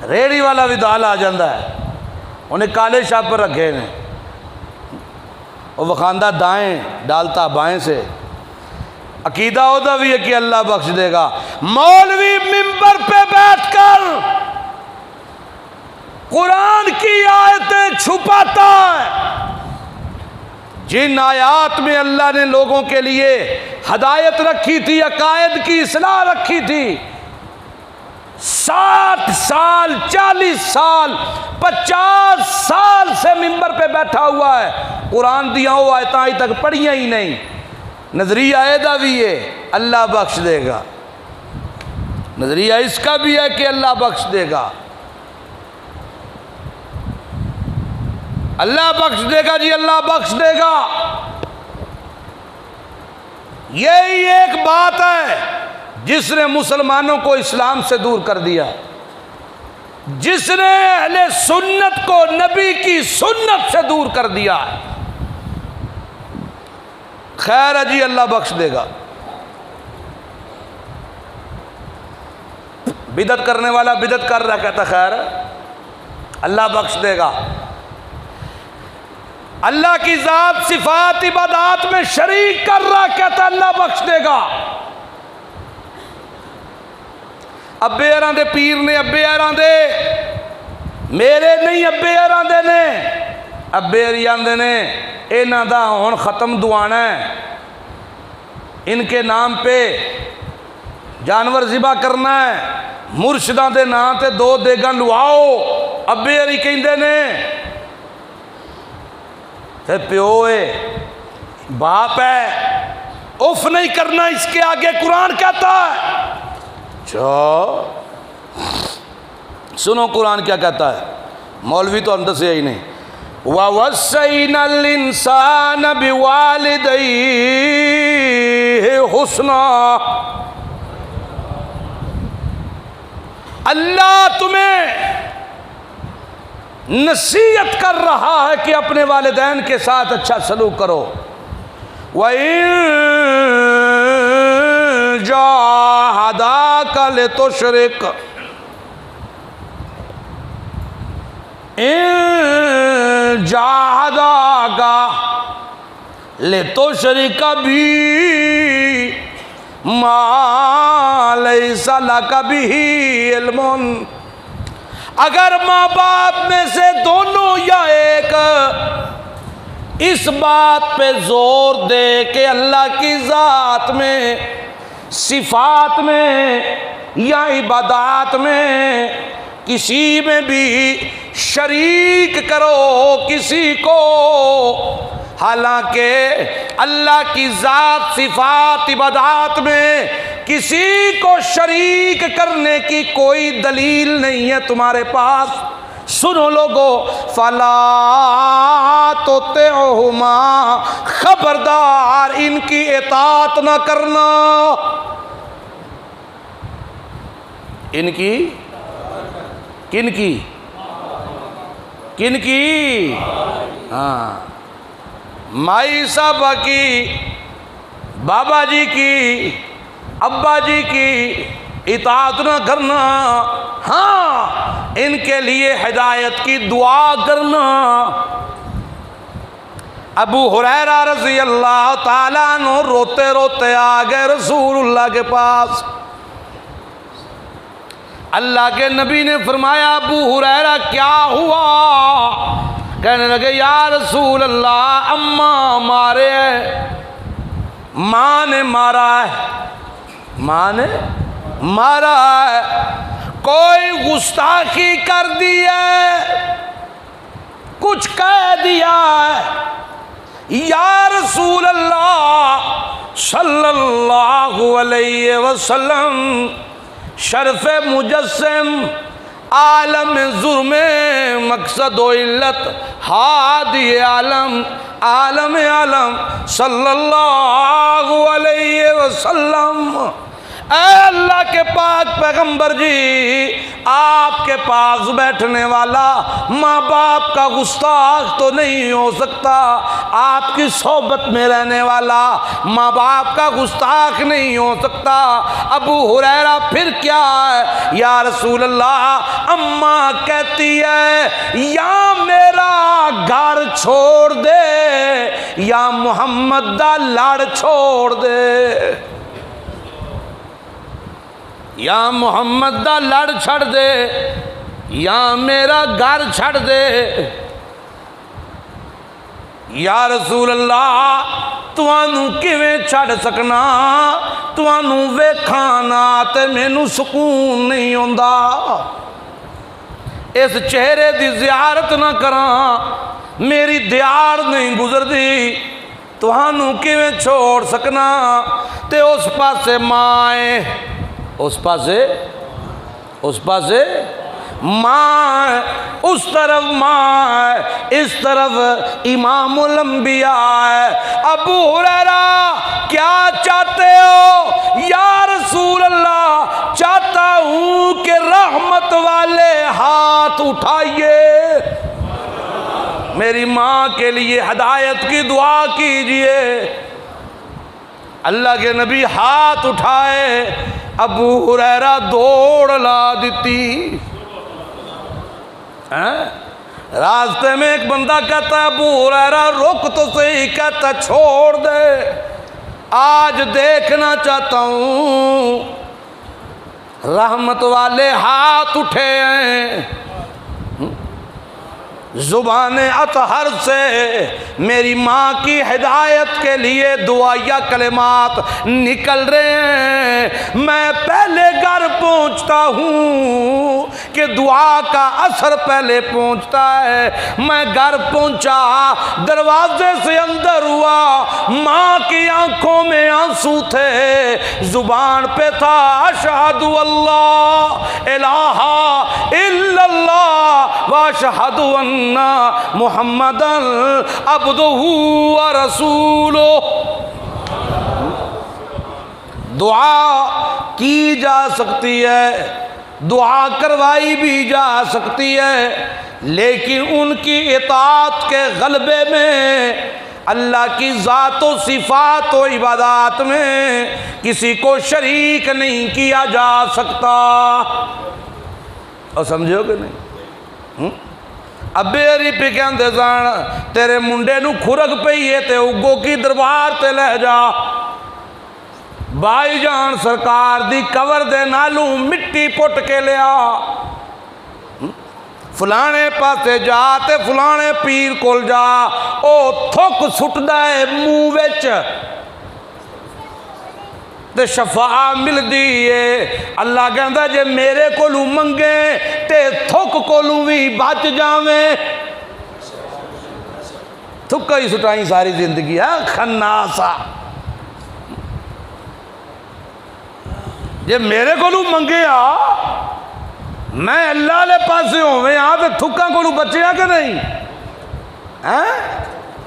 [SPEAKER 1] ریڑھی والا بھی دال آ جاندہ ہے، انہیں کالے شاہ پر رکھے نے، وہ وخاندہ دائیں ڈالتا بائیں سے، عقیدہ ہوتا بھی ہے کہ اللہ بخش دے گا۔ مولوی ممبر پہ بیٹھ کر قرآن کی آیتیں چھپاتا ہے، جن آیات میں اللہ نے لوگوں کے لیے ہدایت رکھی تھی، عقائد کی اصلاح رکھی تھی، 60 سال 40 سال 50 سال سے ممبر پہ بیٹھا ہوا ہے، قرآن دیا وہ آیتیں آج تک پڑھیاں ہی نہیں۔ نظریہ ایدہ بھی ہے اللہ بخش دے گا، نظریہ اس کا بھی ہے کہ اللہ بخش دے گا، اللہ بخش دے گا جی، اللہ بخش دے گا۔ یہی ایک بات ہے جس نے مسلمانوں کو اسلام سے دور کر دیا، جس نے اہل سنت کو نبی کی سنت سے دور کر دیا۔ خیر ہے جی، اللہ بخش دے گا۔ بدعت کرنے والا بدعت کر رہا کہتا خیر ہے، اللہ بخش دے گا۔ اللہ کی ذات صفات عبادات میں شریک کر رہا کہتا اللہ بخش دے گا۔ ابے اراں دے پیر نے، ابے اراں دے میرے نہیں، ابے اراں دے نے، ابے اریاں دے نے، انہاں دا ہن ختم دعانا ہے، ان کے نام پہ جانور ذبح کرنا ہے، مرشداں دے نام تے 2 دیگاں لواؤ، ابے اری کہندے نے۔ پھر پیو ہے، باپ ہے، اف نہیں کرنا اس کے آگے، قرآن کہتا ہے۔ سنو قرآن کیا کہتا ہے، مولوی تو اندر سے ہی نہیں۔ وَوَصَّيْنَا الْإِنسَانَ بِوَالِدَيْهِ حُسْنًا، اللہ تمہیں نصیحت کر رہا ہے کہ اپنے والدین کے ساتھ اچھا سلوک کرو۔ وَإِن جَاهَدَاكَ لِتُشْرِكَ إِن جَاهَدَاكَ لِتُشْرِكَ بِي مَا لَيْسَ لَكَ بِهِ عِلْمٌ، اگر ماں باپ میں سے دونوں یا ایک اس بات پہ زور دے کہ اللہ کی ذات میں، صفات میں یا عبادات میں کسی میں بھی شریک کرو کسی کو، حالانکہ اللہ کی ذات صفات عبادات میں کسی کو شریک کرنے کی کوئی دلیل نہیں ہے تمہارے پاس، سنو لوگو، فَلَا تُطِعْهُمَا، خبردار ان کی اطاعت نہ کرنا، ان کی کن کی کن کی؟ ہاں، مائی صاحبہ کی، بابا جی کی، ابا جی کی اطاعت نہ کرنا، ہاں ان کے لیے ہدایت کی دعا کرنا۔ ابو ہریرہ رضی اللہ تعالیٰ عنہ روتے روتے آ گئے رسول اللہ کے پاس، اللہ کے نبی نے فرمایا ابو ہریرہ کیا ہوا؟ کہنے لگے یا رسول اللہ اماں مارے ہے، ماں نے مارا ہے، ماں نے مارا ہے، کوئی گستاخی کر دی ہے، کچھ کہہ دیا ہے، یا رسول اللہ صلی اللہ علیہ وسلم، شرف مجسم عالم ظلم مقصد و علت ہادی عالم عالم عالم صلی اللہ علیہ وسلم، اے اللہ کے پاک پیغمبر جی آپ کے پاس بیٹھنے والا ماں باپ کا گستاخ تو نہیں ہو سکتا، آپ کی صحبت میں رہنے والا ماں باپ کا گستاخ نہیں ہو سکتا۔ ابو ہریرہ پھر کیا ہے یا رسول اللہ؟ اماں کہتی ہے یا میرا گھر چھوڑ دے یا محمد دا لڑ چھوڑ دے، یا محمد دا لڑ چھڑ دے یا میرا گھر چھڑ دے۔ یا رسول اللہ توانوں کیویں چھڑ سکنا، توانوں ویکھانا تے مینوں سکون نہیں ہوندا، اس چہرے دی زیارت نہ کراں میری دیار نہیں گزردی، توانوں کیویں چھوڑ سکنا۔ تے اس پاسے ماں ہے، اس پاسے ماں ہے، اس طرف ماں ہے، اس طرف امام الانبیاء ہے۔ ابو ہریرہ کیا چاہتے ہو یا رسول اللہ؟ چاہتا ہوں کہ رحمت والے ہاتھ اٹھائیے، میری ماں کے لیے ہدایت کی دعا کیجئے۔ اللہ کے نبی ہاتھ اٹھائے، ابو ہریرہ دوڑ لا دیتی۔ راستے میں ایک بندہ کہتا ہے ابو ہریرہ رک تو صحیح، کہتا چھوڑ دے، آج دیکھنا چاہتا ہوں۔ رحمت والے ہاتھ اٹھے ہیں، زبان اطہر سے میری ماں کی ہدایت کے لیے دعائیہ کلمات نکل رہے ہیں۔ میں پہلے گھر پہنچتا ہوں کہ دعا کا اثر پہلے پہنچتا ہے۔ میں گھر پہنچا، دروازے سے اندر ہوا، ماں کی آنکھوں میں آنسو تھے، زبان پہ تھا اشہد اللہ الہ الا اللہ واشہد ان محمد عبدہ ورسولہ۔ دعا کی جا سکتی ہے، دعا کروائی بھی جا سکتی ہے، لیکن ان کی اطاعت کے غلبے میں اللہ کی ذات و صفات و عبادات میں کسی کو شریک نہیں کیا جا سکتا۔ اور سمجھو کہ نہیں؟ ابے اری پہ کہندے سن تیرے منڈے نو کھرک پئی ہے تے اگو کی دربار تے لے جا، بائی جان سرکار دی قبر دے نالوں مٹی پٹ کے لیا، فلانے پاسے جا تے فلانے پیر کول جا، او تھک سٹدا ہے منہ وچ تے شفاع مل دی ہے۔ اللہ کہندا جے میرے کولوں منگے تے تھک کولوں بھی بچ جاویں۔ تھکا ہی سٹائیں ساری زندگی ہے خناسا، جے میرے کولوں منگے آ میں اللہ لے پاسے ہوویں آ تے تھکاں کولوں بچے آ کہ نہیں؟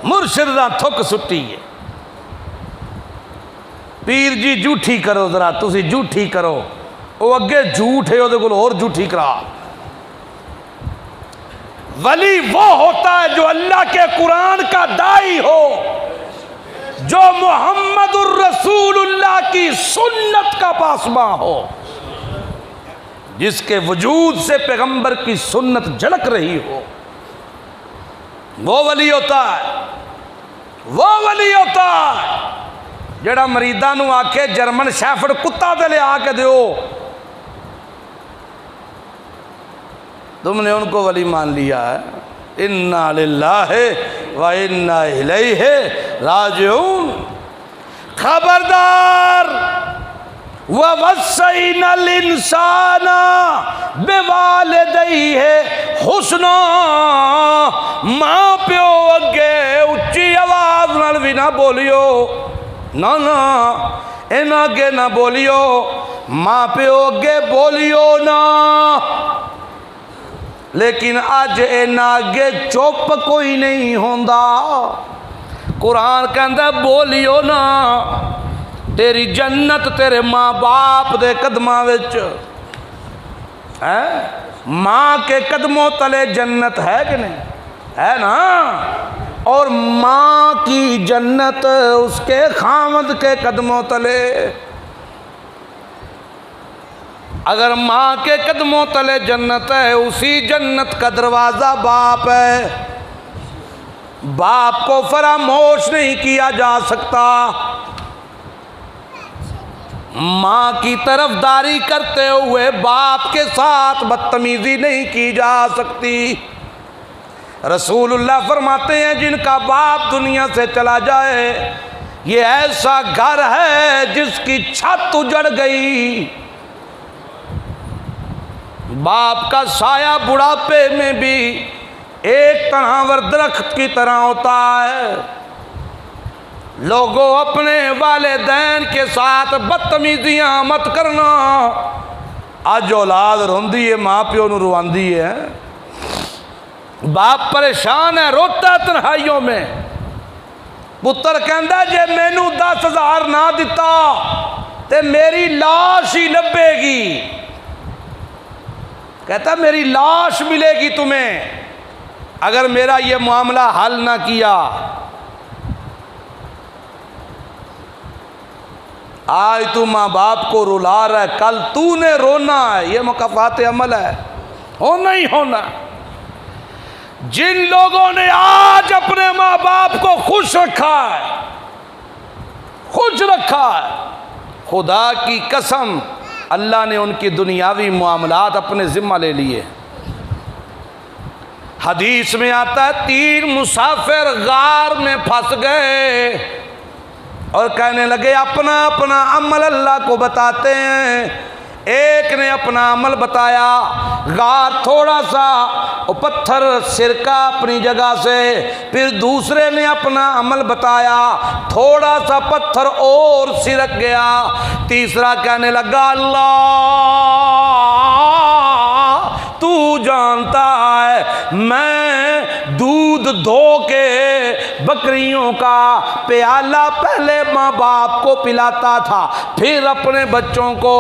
[SPEAKER 1] مرشد دا تھک سٹی ہے۔ پیر جی جھوٹھی کرو ذرا، تسی جھوٹھی کرو، وہ اگے جھوٹ ہے وہ اور جھوٹھی کرا۔ ولی وہ ہوتا ہے جو اللہ کے قرآن کا داعی ہو، جو محمد الرسول اللہ کی سنت کا پاسباں ہو، جس کے وجود سے پیغمبر کی سنت جھلک رہی ہو، وہ ولی ہوتا ہے، وہ ولی ہوتا ہے۔ جڑا مریداں نو آکھے جرمن شیفرڈ کتا دے لے آ کے دیو، تم نے ان کو ولی مان لیا ہے۔ انا للہ و انا الیہ راجعون۔ خبردار، وَوَصَّيْنَا الْإِنسَانَ بِوَالِدَيْهِ حُسْنًا۔ ماں پیو اگے اچھی آواز نال بھی نہ بولیو، نا اینا اگے نہ بولیو، ماں پیو اگے بولیو نا، لیکن اج اینا اگے چپ کوئی نہیں ہوندا۔ قرآن کہندا بولیو نا، تیری جنت تیرے ماں باپ دے قدماں وچ۔ ماں کے قدموں تلے جنت ہے کہ نہیں ہے نا؟ اور ماں کی جنت اس کے خاوند کے قدموں تلے۔ اگر ماں کے قدموں تلے جنت ہے، اسی جنت کا دروازہ باپ ہے۔ باپ کو فراموش نہیں کیا جا سکتا، ماں کی طرفداری کرتے ہوئے باپ کے ساتھ بدتمیزی نہیں کی جا سکتی۔ رسول اللہ فرماتے ہیں جن کا باپ دنیا سے چلا جائے یہ ایسا گھر ہے جس کی چھت اجڑ گئی۔ باپ کا سایہ بڑھاپے میں بھی ایک تناور درخت کی طرح ہوتا ہے۔ لوگوں اپنے والدین کے ساتھ بدتمیزیاں مت کرنا۔ اج اولاد روندی ہے، ماں پیو نو رواندی ہے، باپ پریشان ہے، روتا ہے تنہائیوں میں۔ پتر کہندا جے مینوں 10,000 نہ دتا تے میری لاش ہی لبے گی۔ کہتا میری لاش ملے گی تمہیں اگر میرا یہ معاملہ حل نہ کیا۔ آج تو ماں باپ کو رلا رہا ہے، کل تو نے رونا ہے، یہ مکافات عمل ہے، ہونا ہی ہونا۔ جن لوگوں نے آج اپنے ماں باپ کو خوش رکھا ہے، خوش رکھا ہے، خدا کی قسم اللہ نے ان کی دنیاوی معاملات اپنے ذمہ لے لیے۔ حدیث میں آتا ہے 3 مسافر غار میں پھنس گئے اور کہنے لگے اپنا اپنا عمل اللہ کو بتاتے ہیں۔ ایک نے اپنا عمل بتایا، غار تھوڑا سا پتھر سرکہ اپنی جگہ سے، پھر دوسرے نے اپنا عمل بتایا، تھوڑا سا پتھر اور سرک گیا، تیسرا کہنے لگا اللہ تو جانتا ہے میں دودھ دھو کے بکریوں کا پیالہ پہلے ماں باپ کو پلاتا تھا، پھر اپنے بچوں کو۔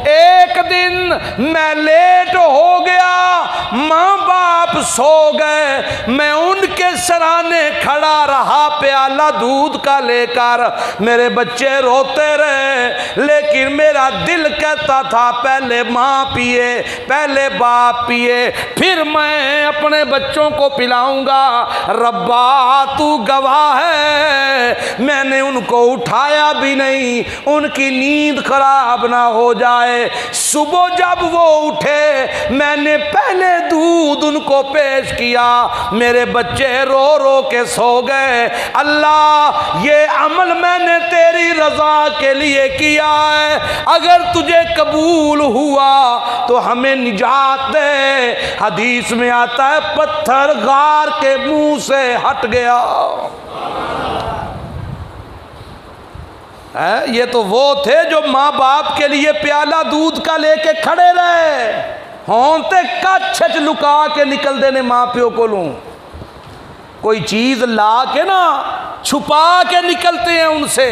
[SPEAKER 1] ایک دن میں لیٹ ہو گیا، ماں باپ سو گئے، میں ان کے سرانے کھڑا رہا پیالہ دودھ کا لے کر، میرے بچے روتے رہے لیکن میرا دل کہتا تھا پہلے ماں پیے، پہلے باپ پیے، پھر میں اپنے بچوں کو پلاؤں گا۔ ربا تو گواہ ہے میں نے ان کو اٹھایا بھی نہیں، ان کی نیند خراب نہ ہو جائے۔ صبح جب وہ اٹھے میں نے پہلے دودھ ان کو پیش کیا، میرے بچے رو رو کے سو گئے۔ اللہ یہ عمل میں نے تیری رضا کے لیے کیا ہے، اگر تجھے قبول ہوا تو ہمیں نجات دے۔ حدیث میں آتا ہے پتھر غار کے منہ سے ہٹ گیا۔ یہ تو وہ تھے جو ماں باپ کے لیے پیالہ دودھ کا لے کے کھڑے رہے، ہونتے کچھ لکا کے نکل دینے ماں پیو کو لوں، کوئی چیز لا کے نا چھپا کے نکلتے ہیں ان سے۔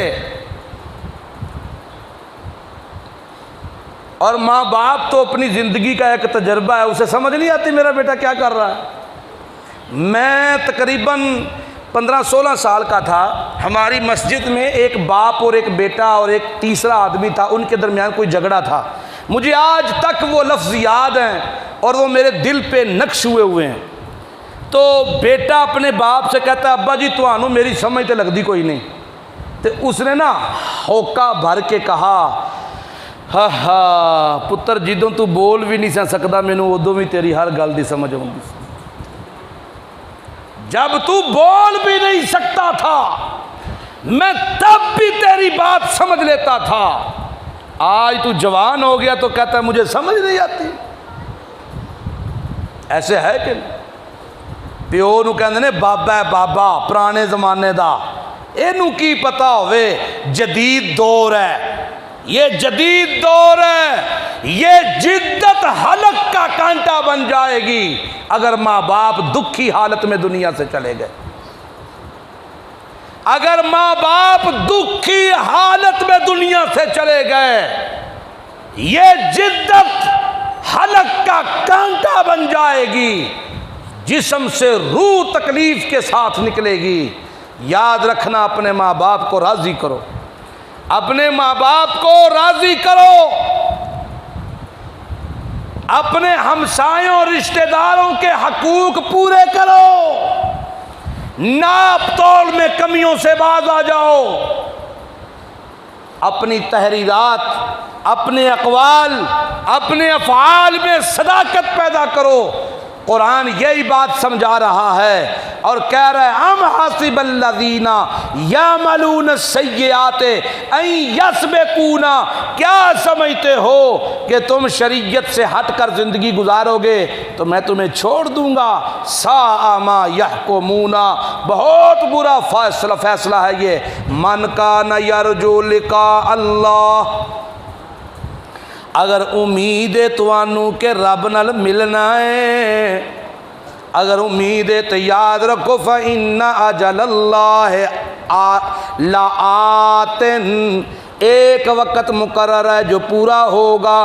[SPEAKER 1] اور ماں باپ تو اپنی زندگی کا ایک تجربہ ہے، اسے سمجھ نہیں آتی میرا بیٹا کیا کر رہا ہے۔ میں تقریباً 15-16 سال کا تھا، ہماری مسجد میں ایک باپ اور ایک بیٹا اور ایک تیسرا آدمی تھا، ان کے درمیان کوئی جھگڑا تھا۔ مجھے آج تک وہ لفظ یاد ہیں اور وہ میرے دل پہ نقش ہوئے ہوئے ہیں۔ تو بیٹا اپنے باپ سے کہتا ہے ابا جی تانوں میری سمجھ تے لگدی کوئی نہیں، تو اس نے نا ہوکا بھر کے کہا ہاں ہاں پتر جدوں تو بول بھی نہیں سکدا مینوں ادوں بھی تیری ہر گل دی سمجھ آؤندی سی، جب تو بول بھی نہیں سکتا تھا میں تب بھی تیری بات سمجھ لیتا تھا، آج تو جوان ہو گیا تو کہتا ہے مجھے سمجھ نہیں آتی۔ ایسے ہے کہ پیو نو کہندے نے بابا ہے بابا پرانے زمانے دا، اینو کی پتہ ہوئے جدید دور ہے، یہ جدید دور ہے، یہ جدت حلق کا کانٹا بن جائے گی اگر ماں باپ دکھی حالت میں دنیا سے چلے گئے۔ اگر ماں باپ دکھی حالت میں دنیا سے چلے گئے، یہ جدت حلق کا کانٹا بن جائے گی، جسم سے روح تکلیف کے ساتھ نکلے گی۔ یاد رکھنا، اپنے ماں باپ کو راضی کرو، اپنے ماں باپ کو راضی کرو، اپنے ہمسایوں رشتہ داروں کے حقوق پورے کرو، ناپ تول میں کمیوں سے باز آ جاؤ، اپنی تحریرات، اپنے اقوال، اپنے افعال میں صداقت پیدا کرو۔ قرآن یہی بات سمجھا رہا ہے اور کہہ رہا ہے ام حاسب الذین یعملون السیئات ان یسبقونا، کیا سمجھتے ہو کہ تم شریعت سے ہٹ کر زندگی گزارو گے تو میں تمہیں چھوڑ دوں گا؟ ساء ما یحکمون، بہت برا فیصلہ ہے یہ۔ من کان یرجو لقاء اللہ، اگر امید ہے توانوں کہ رب نال ملنا ہے، اگر امید ہے تو یاد رکھو فإن أجل اللہ لآت، ایک وقت مقرر ہے جو پورا ہوگا،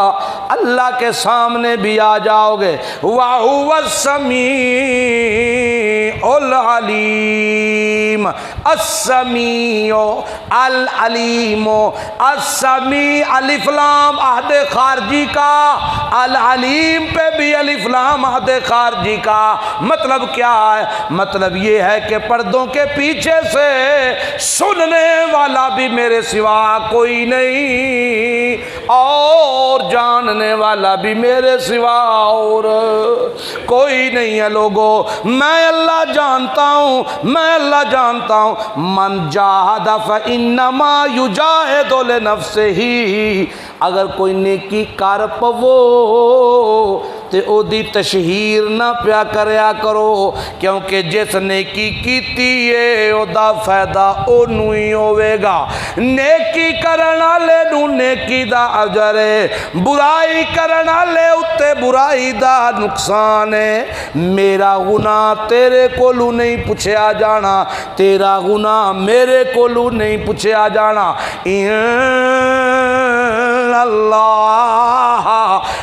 [SPEAKER 1] اللہ کے سامنے بھی آ جاؤ گے۔ وَهُوَ السَّمِيعُ الْعَلِيمُ، السمیع العلیم، السمیع الف لام عہد خارجی کا، العلیم پہ بھی الف لام عہد خارجی کا۔ مطلب کیا ہے؟ مطلب یہ ہے کہ پردوں کے پیچھے سے سننے والا بھی میرے سوا کوئی نہیں، اور جاننے والا بھی میرے سوا اور کوئی نہیں ہے۔ لوگوں، میں اللہ جانتا ہوں، میں اللہ جانتا ہوں۔ من جاہد فإنما یجاہد لنفسہ، اگر کوئی نیکی کر پو تے او دی تشہیر نہ پیا کریا کرو، کیونکہ جس نیکی کیتی ہے او دا فائدہ اونوں ہی ہوے گا۔ نیکی کرن والے نوں نیکی دا اجر ہے، برائی کرن والے اُتے برائی دا نقصان ہے۔ میرا گناہ تیرے کولوں نہیں پوچھیا جانا، تیرا گناہ میرے کولوں نہیں پوچھیا جانا۔ اللہ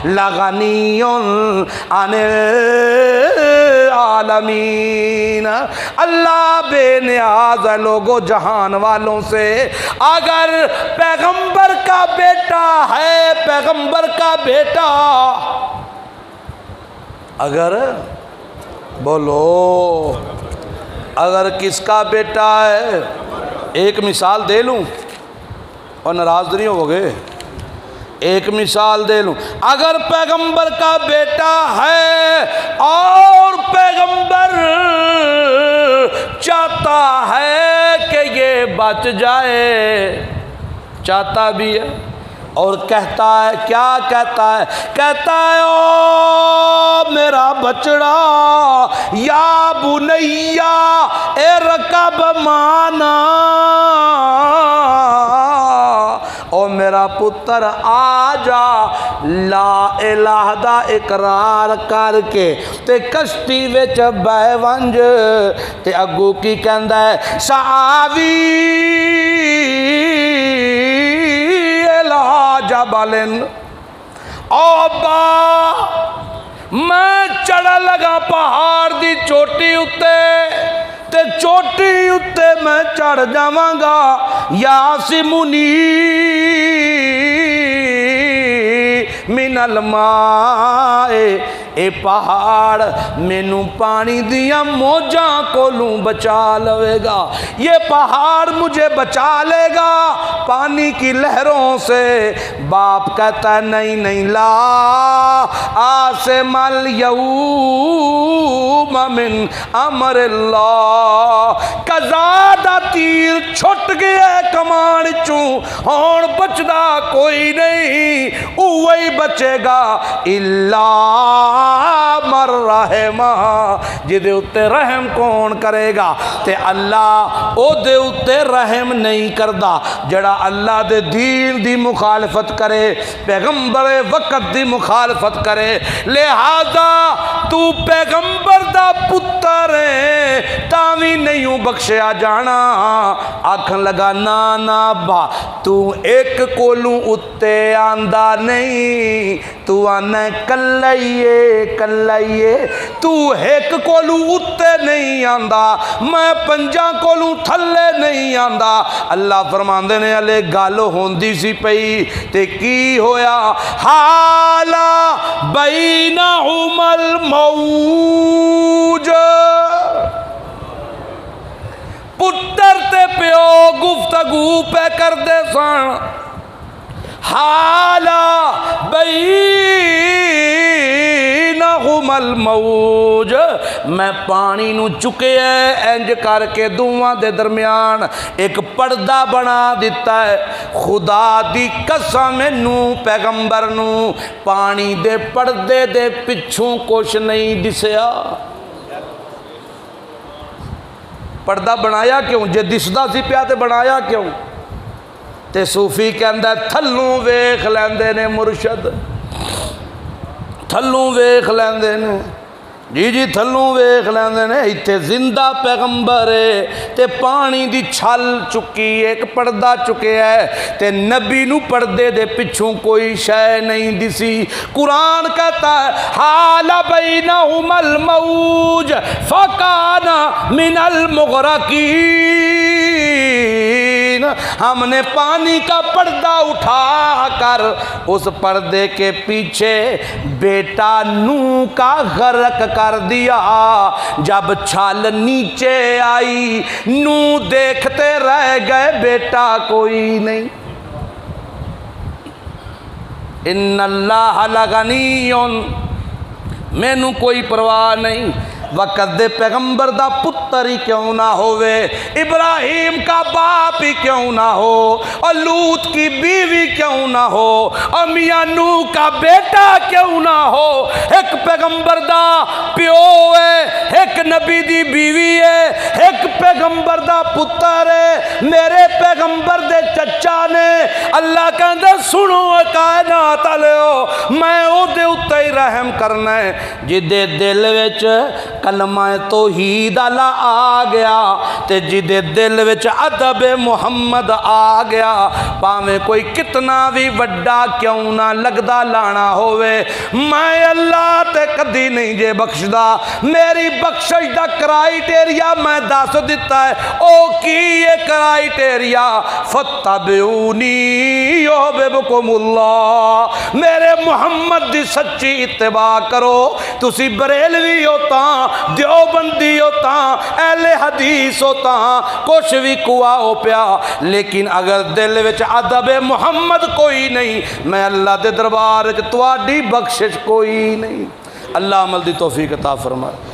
[SPEAKER 1] لغنی عن العالمین، اللہ بے نیاز ہے لوگوں جہان والوں سے۔ اگر پیغمبر کا بیٹا ہے، پیغمبر کا بیٹا، اگر بولو اگر کس کا بیٹا ہے، ایک مثال دے لوں اور ناراض نہیں ہوگے، ایک مثال دے لوں۔ اگر پیغمبر کا بیٹا ہے اور پیغمبر چاہتا ہے کہ یہ بچ جائے، چاہتا بھی ہے اور کہتا ہے، کیا کہتا ہے؟ کہتا ہے او میرا بچڑا، یا بنیا ارکب معنا، او میرا پتر آ جا، لا الہ دا اقرار کر کے تے کشتی وچ بہ ونج۔ تے اگو کی کہندا ہے سآوی الہ جبل، او ابا میں چڑھا لگا پہاڑ دی چوٹی اتے، تے چوٹی اتے میں چڑھ جاواں گا، یاسمنی من الماء، اے پہاڑ مینوں پانی دیا موجاں کولوں بچا لے گا، یہ پہاڑ مجھے بچا لے گا پانی کی لہروں سے۔ باپ کہتا ہے نہیں نہیں، لا عاصم الیوم من امر اللہ، قضا تیر چھٹ گیا کمان چوں، ہون بچدا کوئی نہیں، اوہی بچے گا الا مر رحمہ، جدے اتے رحم کون کرے گا؟ تے اللہ او دے اتے رحم نہیں کردا جڑا اللہ دے دین دی مخالفت کرے، پیغمبر وقت دی مخالفت کرے۔ لہذا تو پیغمبر دا پتر ہے تاوی نہیں بخشیا جانا، آکھن لگا نا نا با تو ایک کولوں اتے آندا نہیں، تو آنا کلائیے کلائیے، تو ایک کولوں اتے نہیں آندا، میں پنجاں کولوں تھلے نہیں آندا۔ اللہ فرماندے نے علی گل ہوندی سی پئی تے کی ہویا، حالا بینہم الموج، پتر تے پیو گفتگو پہ کر دے سن، حالا بینہم الموج، میں پانی نو چکے انج کر کے دوواں دے درمیان ایک پردہ بنا دیتا ہے۔ خدا دی قسم نو پیغمبر نو پانی دے پردے دے پچھوں کچھ نہیں دسیا۔ پردہ بنایا کیوں؟ جے دسدا سی پیا تے بنایا کیوں؟ تے صوفی کہندا تھلوں ویکھ لیندے نے مرشد، تھلوں ویکھ لیندے نے، جی جی تھلوں ویکھ لیندے نے، ایتھے زندہ پیغمبر ہے تے پانی دی چھل چکی ایک پردہ چکے ہے تے نبی نو پردے دے پچھوں کوئی شے نہیں دسی۔ قرآن کہتا ہے حال بینہم الموج فکان من المغرقین، ہم نے پانی کا پردہ اٹھا کر اس پردے کے پیچھے بیٹا نوح کا غرق کر دیا۔ جب چھال نیچے آئی نوح دیکھتے رہ گئے بیٹا کوئی نہیں۔ ان اللہ لغنی، مینوں کوئی پرواہ نہیں، وقت دے پیغمبر دا پتر ہی کیوں نہ ہوئے، ابراہیم کا باپ ہی کیوں نہ ہو، اور لوط کی بیوی کیوں نہ ہو، اور میاں نوح کا بیٹا کیوں نہ ہو، ایک پیغمبر دا پیو ہے، ایک نبی دی بیوی ہے، ایک پیغمبر دا پتر ہے، میرے پیغمبر دے چچا نے۔ اللہ کہندے سنو کائنات والےو، میں او دے اتے ہی رحم کرنا ہے جدے دل وچ کلمہ توحید آ گیا تے جدے دل وچ ادب محمد آ گیا، پاویں کوئی کتنا بھی وڈا کیوں نہ لگدا لانا ہوئے، میں اللہ تے کدی نہیں جے بخشدا۔ میری بخشش دا کرائیٹیریا میں دس دیتا ہے، او کی یہ کرائیٹیریا، فتبعونی یحببکم اللہ، میرے محمد دی سچی اتباع کرو۔ تسی بریلوی ہوتا، دیوبندی ہوتا، اہل حدیث ہوتا، کچھ بھی کوا ہو پیا، لیکن اگر دل وچ ادب محمد کوئی نہیں، میں اللہ دے دربار وچ تواڈی بخشش کوئی نہیں۔ اللہ عمل دی توفیق عطا فرمائے۔